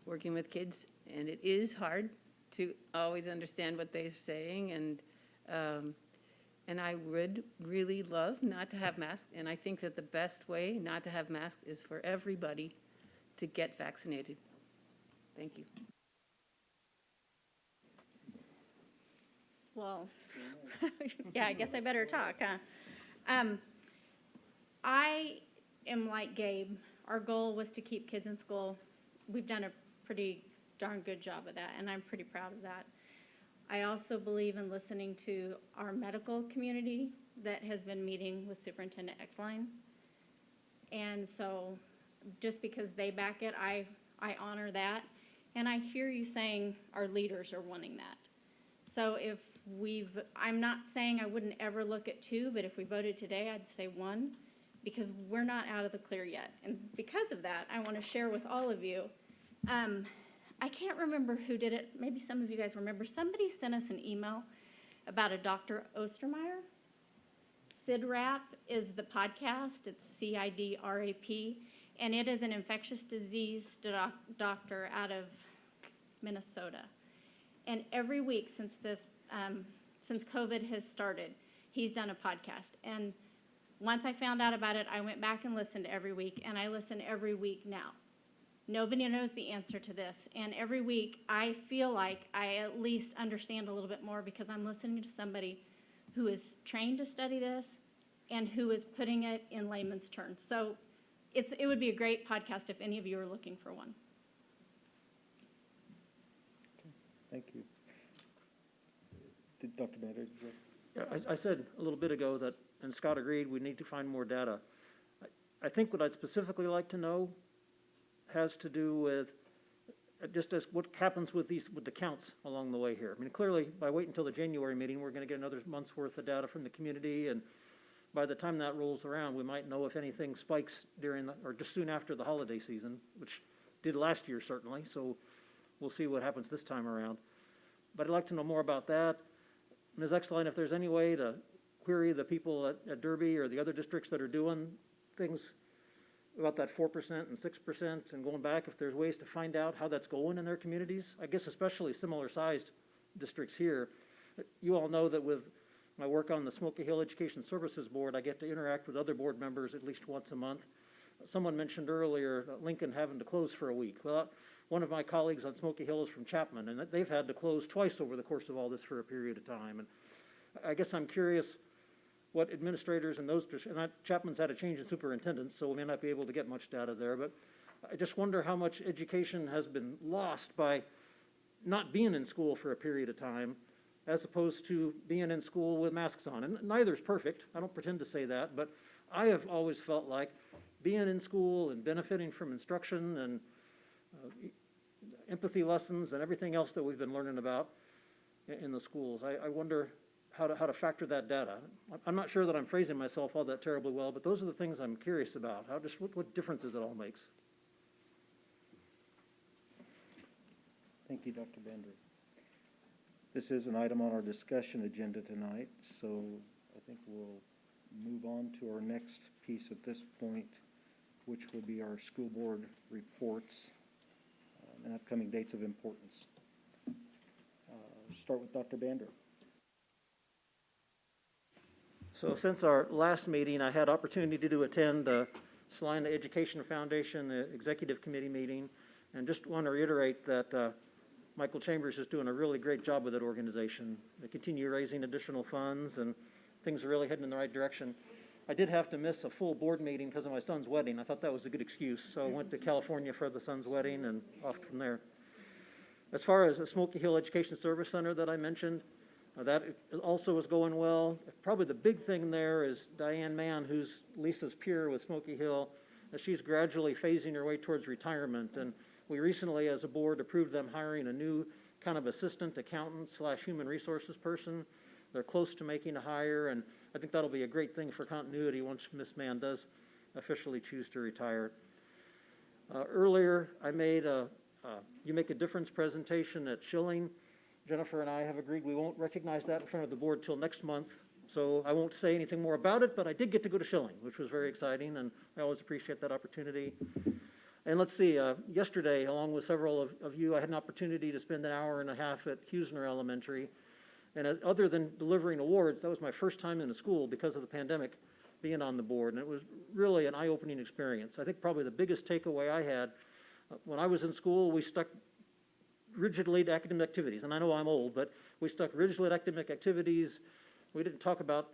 working with kids, and it is hard to always understand what they're saying, and I would really love not to have masks, and I think that the best way not to have masks is for everybody to get vaccinated. Thank you. Well, yeah, I guess I better talk, huh? I am like Gabe. Our goal was to keep kids in school. We've done a pretty darn good job of that, and I'm pretty proud of that. I also believe in listening to our medical community that has been meeting with Superintendent Exline. And so just because they back it, I honor that. And I hear you saying our leaders are wanting that. So if I'm not saying I wouldn't ever look at 2, but if we voted today, I'd say 1, because we're not out of the clear yet. And because of that, I want to share with all of you, I can't remember who did it. Maybe some of you guys remember. Somebody sent us an email about a Dr. Ostermeyer. CIDRAP is the podcast. It's CIDRAP. And it is an infectious disease doctor out of Minnesota. And every week since since COVID has started, he's done a podcast. And once I found out about it, I went back and listened every week, and I listen every week now. Nobody knows the answer to this, and every week I feel like I at least understand a little bit more because I'm listening to somebody who is trained to study this and who is putting it in layman's terms. So it would be a great podcast if any of you are looking for one. Thank you. Did Dr. Bader? Yeah, I said a little bit ago that, and Scott agreed, we need to find more data. I think what I'd specifically like to know has to do with, just as what happens with the counts along the way here. I mean, clearly, by waiting until the January meeting, we're gonna get another month's worth of data from the community, and by the time that rolls around, we might know if anything spikes or just soon after the holiday season, which did last year certainly, so we'll see what happens this time around. But I'd like to know more about that. Ms. Exline, if there's any way to query the people at Derby or the other districts that are doing things about that 4% and 6% and going back, if there's ways to find out how that's going in their communities, I guess especially similar-sized districts here. You all know that with my work on the Smoky Hill Education Services Board, I get to interact with other board members at least once a month. Someone mentioned earlier Lincoln having to close for a week. Well, one of my colleagues on Smoky Hill is from Chapman, and they've had to close twice over the course of all this for a period of time. And I guess I'm curious what administrators in those, and Chapman's had a change in superintendents, so we may not be able to get much data there, but I just wonder how much education has been lost by not being in school for a period of time, as opposed to being in school with masks on. And neither is perfect, I don't pretend to say that, but I have always felt like being in school and benefiting from instruction and empathy lessons and everything else that we've been learning about in the schools. I wonder how to factor that data. I'm not sure that I'm phrasing myself all that terribly well, but those are the things I'm curious about. What differences it all makes. Thank you, Dr. Bender. This is an item on our discussion agenda tonight, so I think we'll move on to our next piece at this point, which will be our school board reports and upcoming dates of importance. Start with Dr. Bender. So since our last meeting, I had opportunity to attend the Salina Education Foundation Executive Committee meeting, and just want to reiterate that Michael Chambers is doing a really great job with that organization. They continue raising additional funds, and things are really heading in the right direction. I did have to miss a full board meeting because of my son's wedding. I thought that was a good excuse, so I went to California for the son's wedding and off from there. As far as the Smoky Hill Education Service Center that I mentioned, that also is going well. Probably the big thing there is Diane Mann, who's Lisa's peer with Smoky Hill. She's gradually phasing her way towards retirement, and we recently, as a board, approved them hiring a new kind of assistant accountant / human resources person. They're close to making a hire, and I think that'll be a great thing for continuity once Ms. Mann does officially choose to retire. Earlier, I made a You Make a Difference presentation at Schilling. Jennifer and I have agreed we won't recognize that in front of the board till next month, so I won't say anything more about it, but I did get to go to Schilling, which was very exciting, and I always appreciate that opportunity. And let's see, yesterday, along with several of you, I had an opportunity to spend an hour and a half at Hughesner Elementary. And other than delivering awards, that was my first time in a school because of the pandemic being on the board, and it was really an eye-opening experience. I think probably the biggest takeaway I had, when I was in school, we stuck rigidly to academic activities, and I know I'm old, but we stuck rigidly to academic activities. We didn't talk about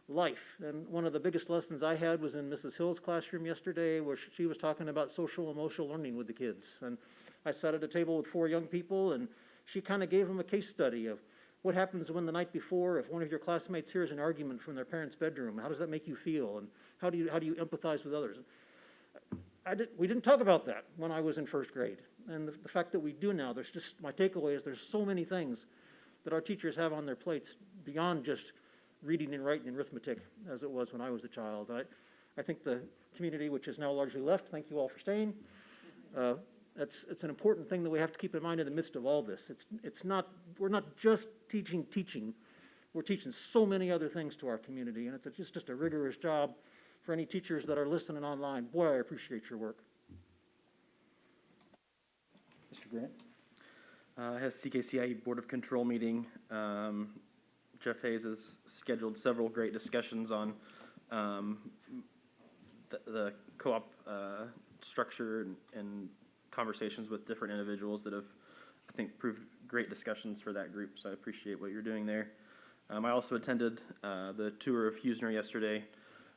life, and one of the biggest lessons I had was in Mrs. Hill's classroom yesterday, where she was talking about social emotional learning with the kids. And I sat at a table with 4 young people, and she kind of gave them a case study of what happens when the night before, if one of your classmates hears an argument from their parents' bedroom, how does that make you feel, and how do you empathize with others? We didn't talk about that when I was in first grade, and the fact that we do now, my takeaway is there's so many things that our teachers have on their plates beyond just reading and writing and arithmetic as it was when I was a child. I think the community, which is now largely left, thank you all for staying, it's an important thing that we have to keep in mind in the midst of all this. We're not just teaching, we're teaching so many other things to our community, and it's just a rigorous job for any teachers that are listening online. Boy, I appreciate your work. Mr. Grant? I had a CKCIE Board of Control meeting. Jeff Hayes has scheduled several great discussions on the co-op structure and conversations with different individuals that have, I think, proved great discussions for that group, so I appreciate what you're doing there. I also attended the tour of Hughesner yesterday,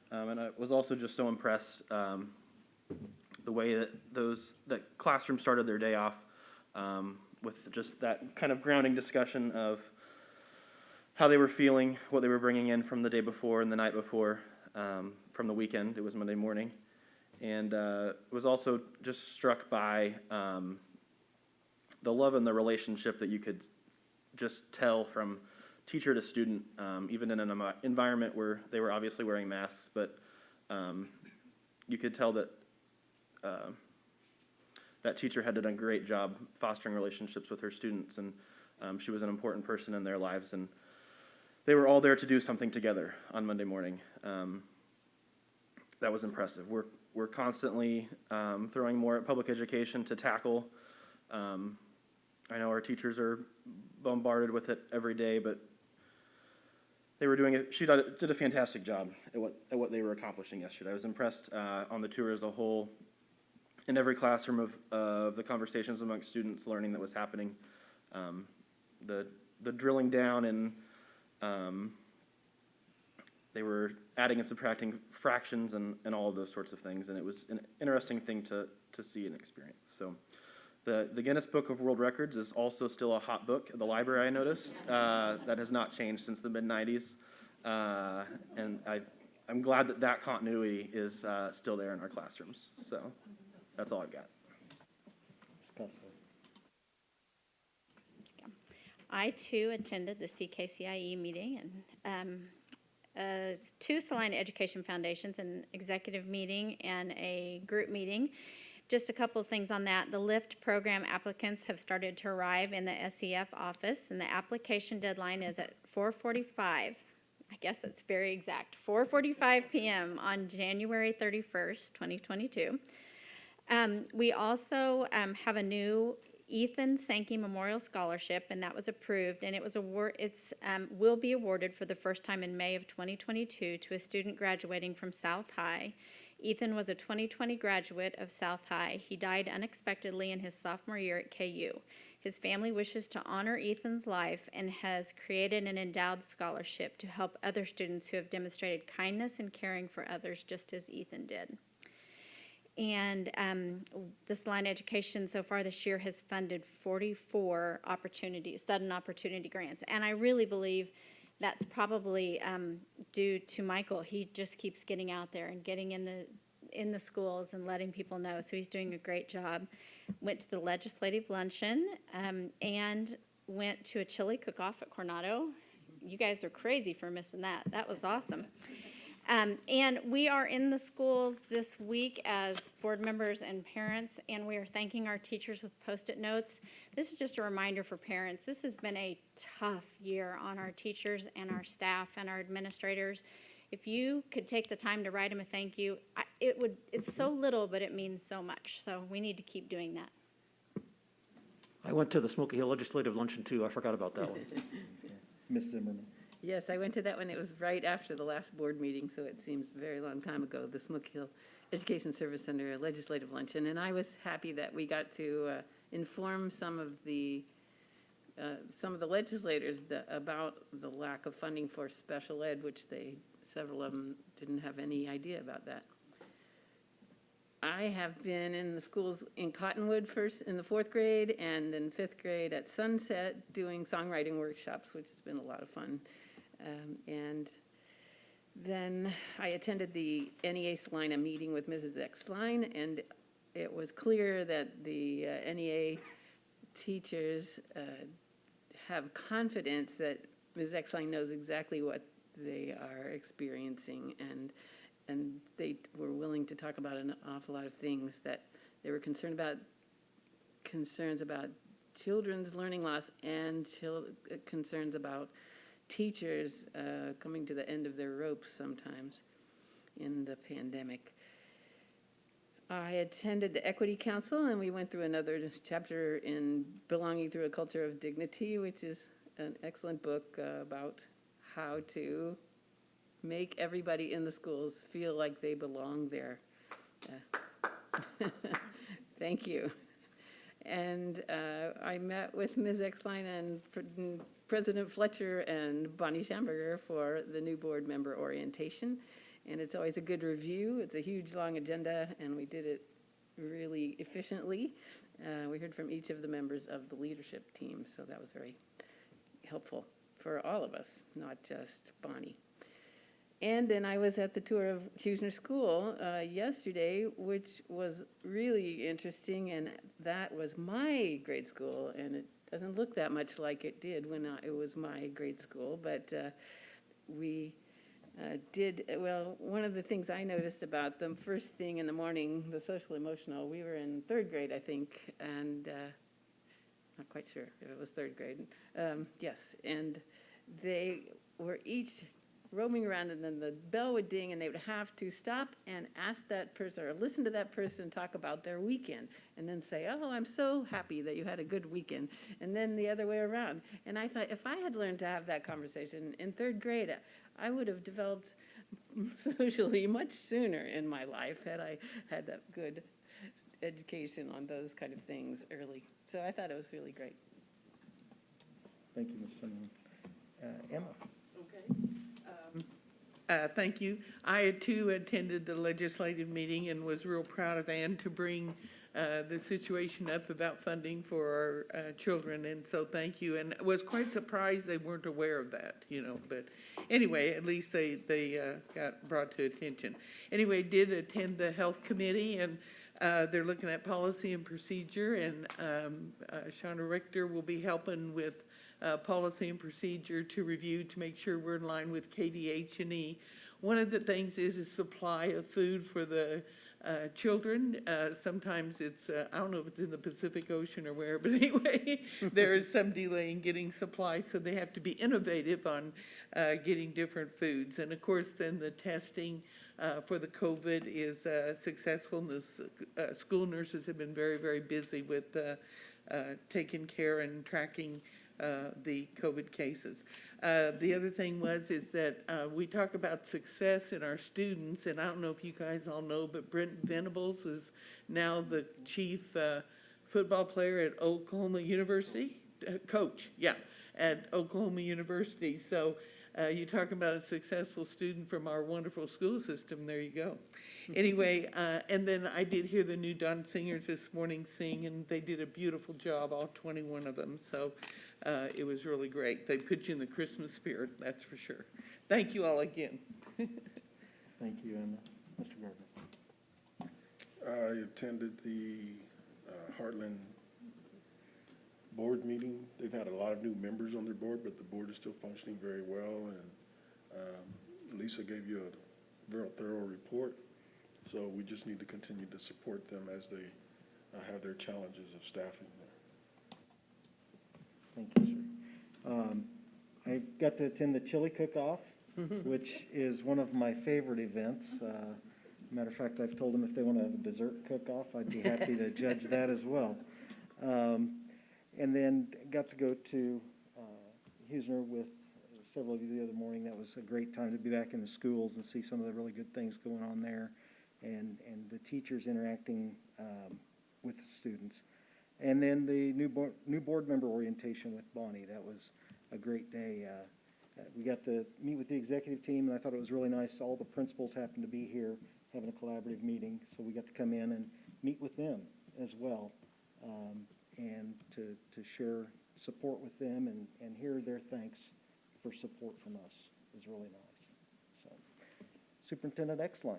and I was also just so impressed the way that classroom started their day off with just that kind of grounding discussion of how they were feeling, what they were bringing in from the day before and the night before, from the weekend. It was Monday morning. And was also just struck by the love and the relationship that you could just tell from teacher to student, even in an environment where they were obviously wearing masks, but you could tell that that teacher had done a great job fostering relationships with her students, and she was an important person in their lives, and they were all there to do something together on Monday morning. That was impressive. We're constantly throwing more at public education to tackle. I know our teachers are bombarded with it every day, but they were doing it. She did a fantastic job at what they were accomplishing yesterday. I was impressed on the tour as a whole. In every classroom of the conversations amongst students, learning that was happening, the drilling down and they were adding and subtracting fractions and all of those sorts of things, and it was an interesting thing to see and experience. So the Guinness Book of World Records is also still a hot book at the library, I noticed. That has not changed since the mid-90s, and I'm glad that continuity is still there in our classrooms. So that's all I've got. I too attended the CKCIE meeting, and 2 Salina Education Foundations, an executive meeting and a group meeting. Just a couple of things on that. The LIFT program applicants have started to arrive in the SEF office, and the application deadline is at 4:45. I guess that's very exact, 4:45 p.m. on January 31st, 2022. We also have a new Ethan Sankey Memorial Scholarship, and that was approved, and it was will be awarded for the first time in May of 2022 to a student graduating from South High. Ethan was a 2020 graduate of South High. He died unexpectedly in his sophomore year at KU. His family wishes to honor Ethan's life and has created an endowed scholarship to help other students who have demonstrated kindness and caring for others, just as Ethan did. And this line education so far this year has funded 44 sudden opportunity grants. And I really believe that's probably due to Michael. He just keeps getting out there and getting in the schools and letting people know. So he's doing a great job. Went to the legislative luncheon and went to a chili cook-off at Coronado. You guys are crazy for missing that. That was awesome. And we are in the schools this week as board members and parents, and we are thanking our teachers with Post-it notes. This is just a reminder for parents. This has been a tough year on our teachers and our staff and our administrators. If you could take the time to write them a thank you, it's so little, but it means so much. So we need to keep doing that. I went to the Smoky Hill Legislative Luncheon too. I forgot about that one. Ms. Zimmerman. Yes, I went to that one. It was right after the last board meeting, so it seems a very long time ago, the Smoky Hill Education Service Center Legislative Luncheon. And I was happy that we got to inform some of the legislators about the lack of funding for special ed, which several of them didn't have any idea about that. I have been in the schools in Cottonwood first in the 4th grade and then 5th grade at Sunset doing songwriting workshops, which has been a lot of fun. And then I attended the NEA Salina meeting with Mrs. Eckstein, and it was clear that the NEA teachers have confidence that Ms. Eckstein knows exactly what they are experiencing, and they were willing to talk about an awful lot of things that they were concerns about children's learning loss and concerns about teachers coming to the end of their ropes sometimes in the pandemic. I attended the Equity Council, and we went through another chapter in Belonging Through a Culture of Dignity, which is an excellent book about how to make everybody in the schools feel like they belong there. Thank you. And I met with Ms. Eckstein and President Fletcher and Bonnie Schamberger for the new board member orientation. And it's always a good review. It's a huge, long agenda, and we did it really efficiently. We heard from each of the members of the leadership team, so that was very helpful for all of us, not just Bonnie. And then I was at the tour of Hughesner School yesterday, which was really interesting, and that was my grade school, and it doesn't look that much like it did when it was my grade school, but we well, one of the things I noticed about them, first thing in the morning, the social emotional, we were in third grade, I think, and not quite sure if it was third grade. Yes, and they were each roaming around, and then the bell would ding, and they would have to stop and ask that person or listen to that person talk about their weekend, and then say, "Oh, I'm so happy that you had a good weekend," and then the other way around. And I thought, if I had learned to have that conversation in third grade, I would have developed socially much sooner in my life had I had that good education on those kind of things early. So I thought it was really great. Thank you, Ms. Simon. Emma? Thank you. I too attended the legislative meeting and was real proud of Ann to bring the situation up about funding for our children, and so thank you. And was quite surprised they weren't aware of that, you know, but anyway, at least they got brought to attention. Anyway, did attend the health committee, and they're looking at policy and procedure, and Shauna Richter will be helping with policy and procedure to review to make sure we're in line with KDH&E. One of the things is supply of food for the children. Sometimes it's, I don't know if it's in the Pacific Ocean or where, but anyway, there is some delay in getting supplies, so they have to be innovative on getting different foods. And of course, then the testing for the COVID is successful. And the school nurses have been very, very busy with taking care and tracking the COVID cases. The other thing is that we talk about success in our students, and I don't know if you guys all know, but Brent Venables is now the chief football player at Oklahoma University, coach, yeah, at Oklahoma University. So you talk about a successful student from our wonderful school system, there you go. Anyway, and then I did hear the new Don Singers this morning sing, and they did a beautiful job, all 21 of them. So it was really great. They put you in the Christmas spirit, that's for sure. Thank you all again. Thank you, Emma. Mr. Gardner? I attended the Heartland board meeting. They've had a lot of new members on their board, but the board is still functioning very well. And Lisa gave you a very thorough report. So we just need to continue to support them as they have their challenges of staffing there. Thank you, sir. I got to attend the chili cook-off, which is one of my favorite events. Matter of fact, I've told them if they want to have a dessert cook-off, I'd be happy to judge that as well. And then got to go to Hughesner with several of you the other morning. That was a great time to be back in the schools and see some of the really good things going on there, and the teachers interacting with the students. And then the new board member orientation with Bonnie. That was a great day. We got to meet with the executive team, and I thought it was really nice. All the principals happened to be here having a collaborative meeting, so we got to come in and meet with them as well, and to share support with them and hear their thanks for support from us. It was really nice. So, Superintendent Exline,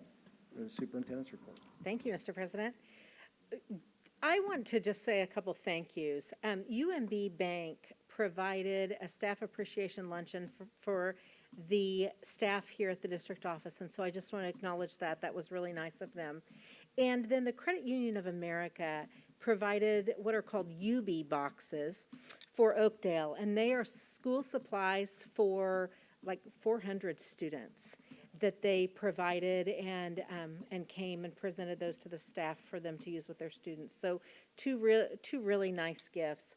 the superintendent's report. Thank you, Mr. President. I want to just say a couple thank yous. UMB Bank provided a staff appreciation luncheon for the staff here at the district office, and so I just want to acknowledge that. That was really nice of them. And then the Credit Union of America provided what are called UB boxes for Oakdale, and they are school supplies for like 400 students that they provided, and came and presented those to the staff for them to use with their students. So two really nice gifts.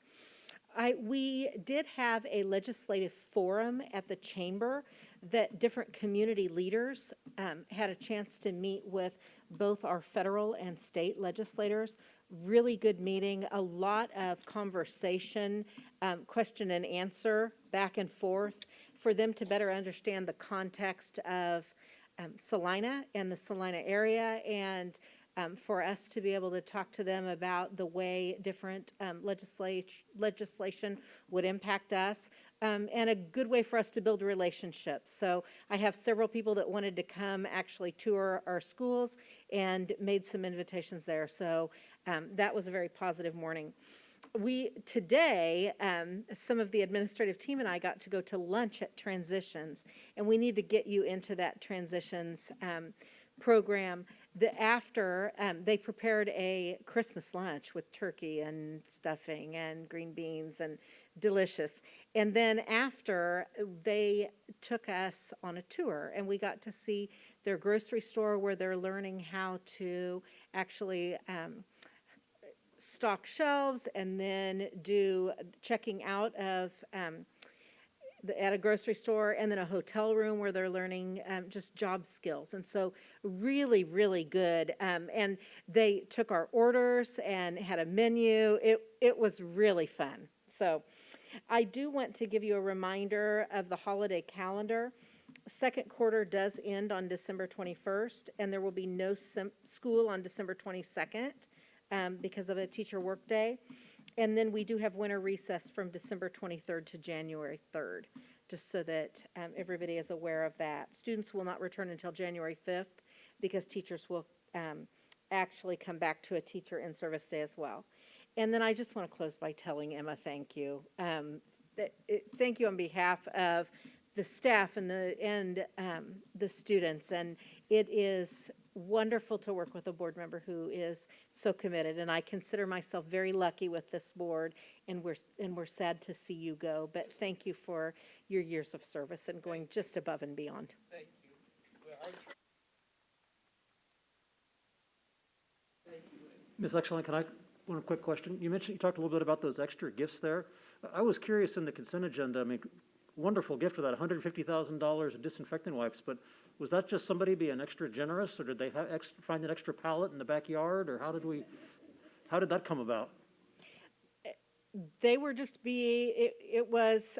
We did have a legislative forum at the chamber that different community leaders had a chance to meet with both our federal and state legislators. Really good meeting, a lot of conversation, question and answer, back and forth, for them to better understand the context of Salina and the Salina area, and for us to be able to talk to them about the way different legislation would impact us, and a good way for us to build relationships. So I have several people that wanted to come actually tour our schools and made some invitations there. So that was a very positive morning. Today, some of the administrative team and I got to go to lunch at Transitions, and we need to get you into that Transitions program. They prepared a Christmas lunch with turkey and stuffing and green beans and delicious. And then after, they took us on a tour, and we got to see their grocery store where they're learning how to actually stock shelves and then do checking out of at a grocery store, and then a hotel room where they're learning just job skills. And so really, really good. And they took our orders and had a menu. It was really fun. So I do want to give you a reminder of the holiday calendar. Second quarter does end on December 21st, and there will be no school on December 22nd because of a teacher workday. And then we do have winter recess from December 23rd to January 3rd, just so that everybody is aware of that. Students will not return until January 5th because teachers will actually come back to a teacher in-service day as well. And then I just want to close by telling Emma thank you. Thank you on behalf of the staff and the students. And it is wonderful to work with a board member who is so committed. And I consider myself very lucky with this board, and we're sad to see you go. But thank you for your years of service and going just above and beyond. Thank you. Ms. Excellent, can I, one quick question? You talked a little bit about those extra gifts there. I was curious in the consent agenda, I mean, wonderful gift for that, $150,000 in disinfectant wipes, but was that just somebody being extra generous, or did they find an extra pallet in the backyard, or how did that come about? They were it was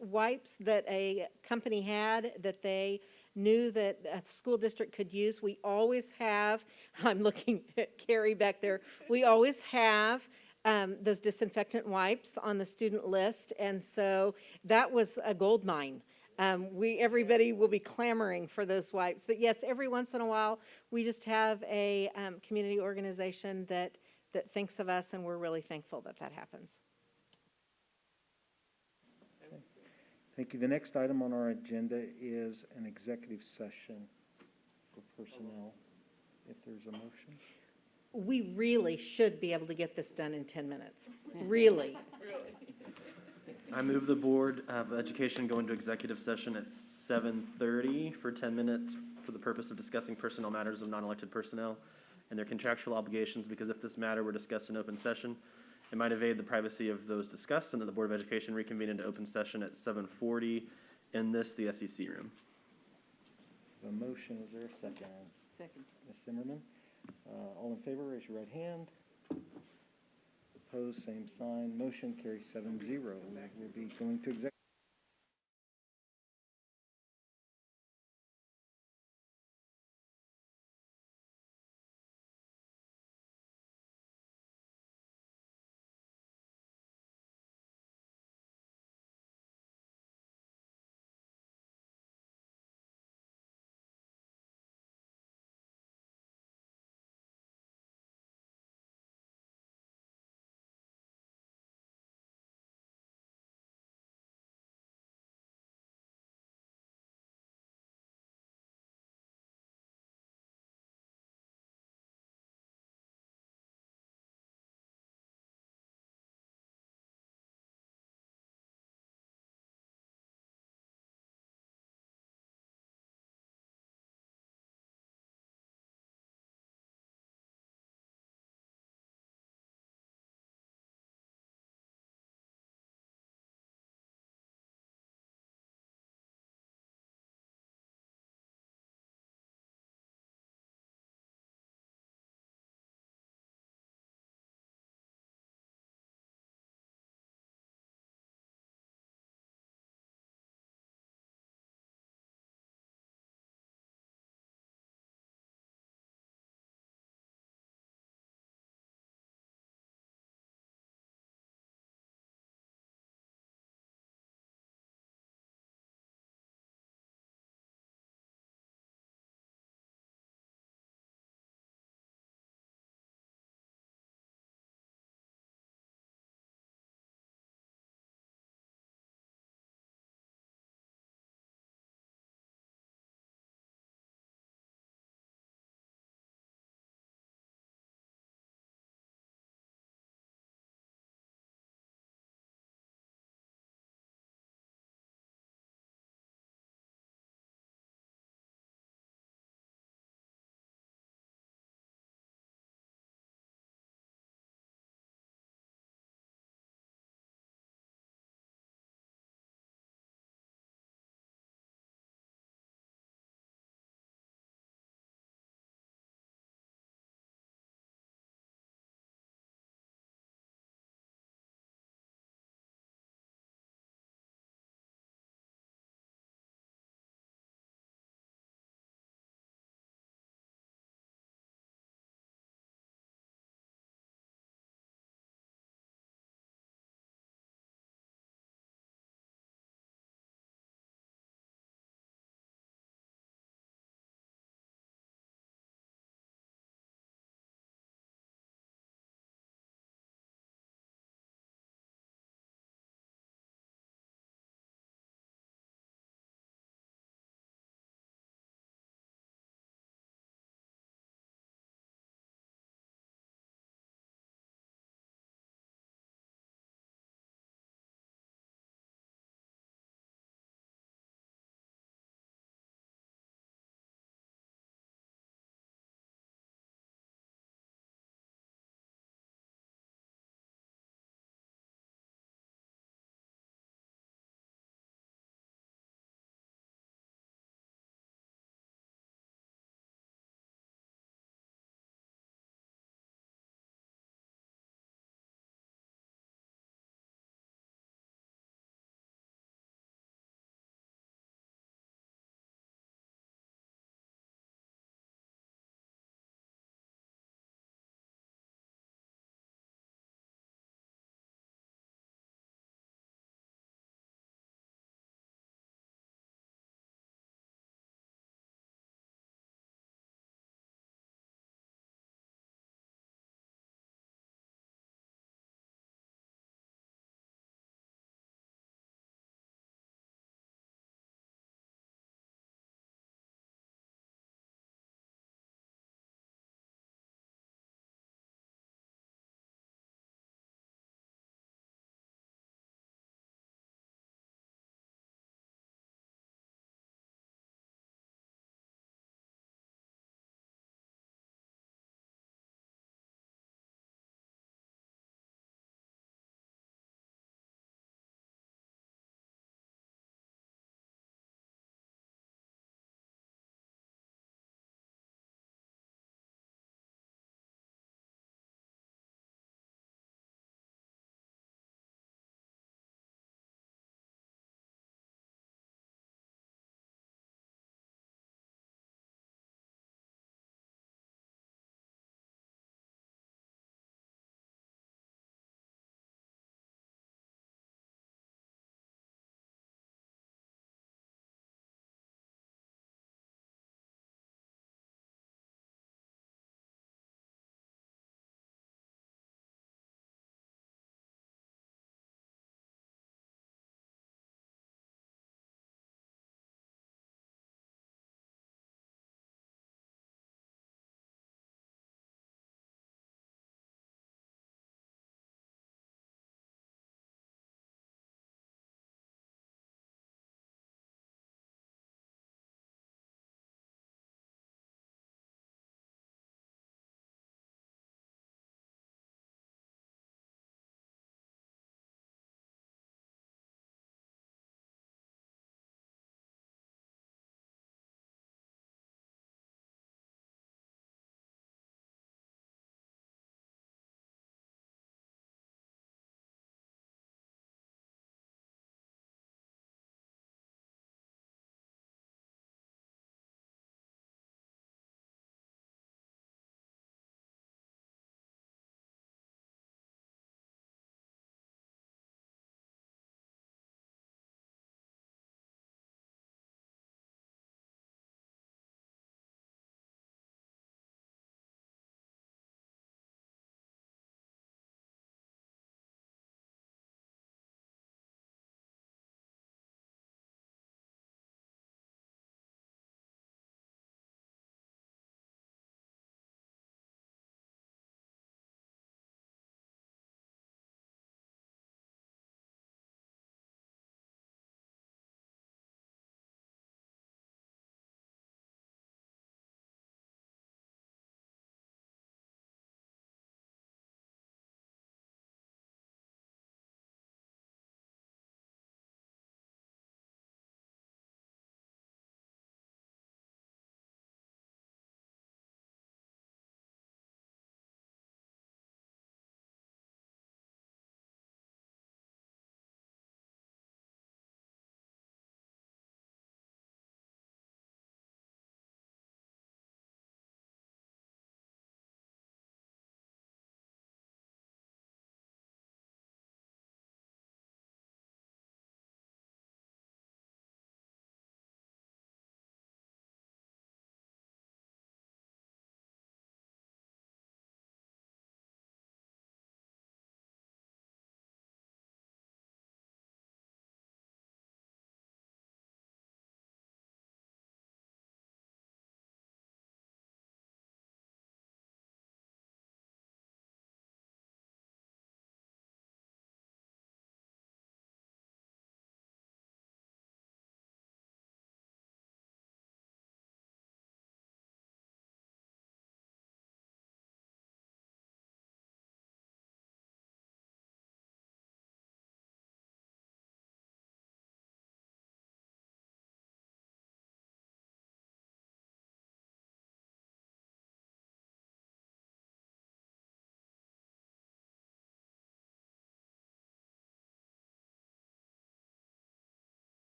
wipes that a company had that they knew that a school district could use. We always have, I'm looking at Carrie back there, we always have those disinfectant wipes on the student list, and so that was a gold mine. Everybody will be clamoring for those wipes, but yes, every once in a while, we just have a community organization that thinks of us, and we're really thankful that happens. Thank you. The next item on our agenda is an executive session for personnel, if there's a motion. We really should be able to get this done in 10 minutes. Really. I move the Board of Education go into executive session at 7:30 for 10 minutes for the purpose of discussing personnel matters of non-elected personnel and their contractual obligations, because if this matter were discussed in open session, it might evade the privacy of those discussed, and that the Board of Education reconvene into open session at 7:40 in the SEC room. The motion, is there a second? Second. Ms. Zimmerman, all in favor, raise your right hand. Opposed, same sign. Motion carries 7-0. We'll be going to executive.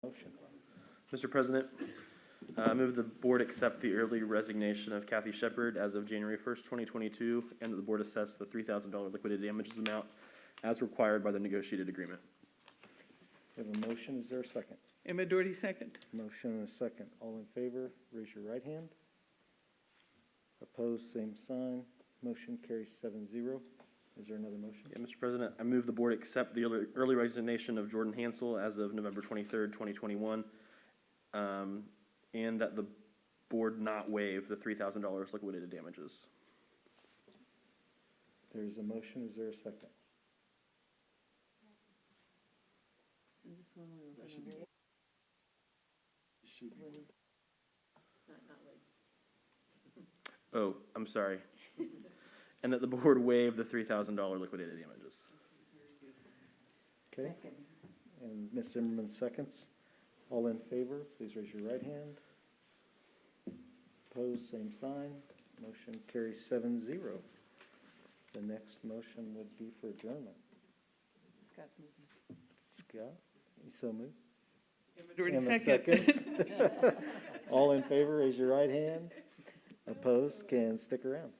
Motion. Mr. President, I move the board accept the early resignation of Kathy Shepard as of January 1st, 2022, and that the board assess the $3,000 liquidated damages amount as required by the negotiated agreement. We have a motion. Is there a second? Emma Doherty, second. Motion and a second. All in favor, raise your right hand. Opposed, same sign. Motion carries 7-0. Is there another motion? Yeah, Mr. President, I move the board accept the early resignation of Jordan Hansel as of November 23rd, 2021, and that the board not waive the $3,000 liquidated damages. There's a motion. Is there a second? Oh, I'm sorry. And that the board waive the $3,000 liquidated damages. Okay. And Ms. Zimmerman seconds. All in favor, please raise your right hand. Opposed, same sign. Motion carries 7-0. The next motion would be for adjournment. Scott's moving. Scott, you so moved? Emma Doherty, Emma second. seconds. All in favor, raise your right hand. Opposed, can stick around.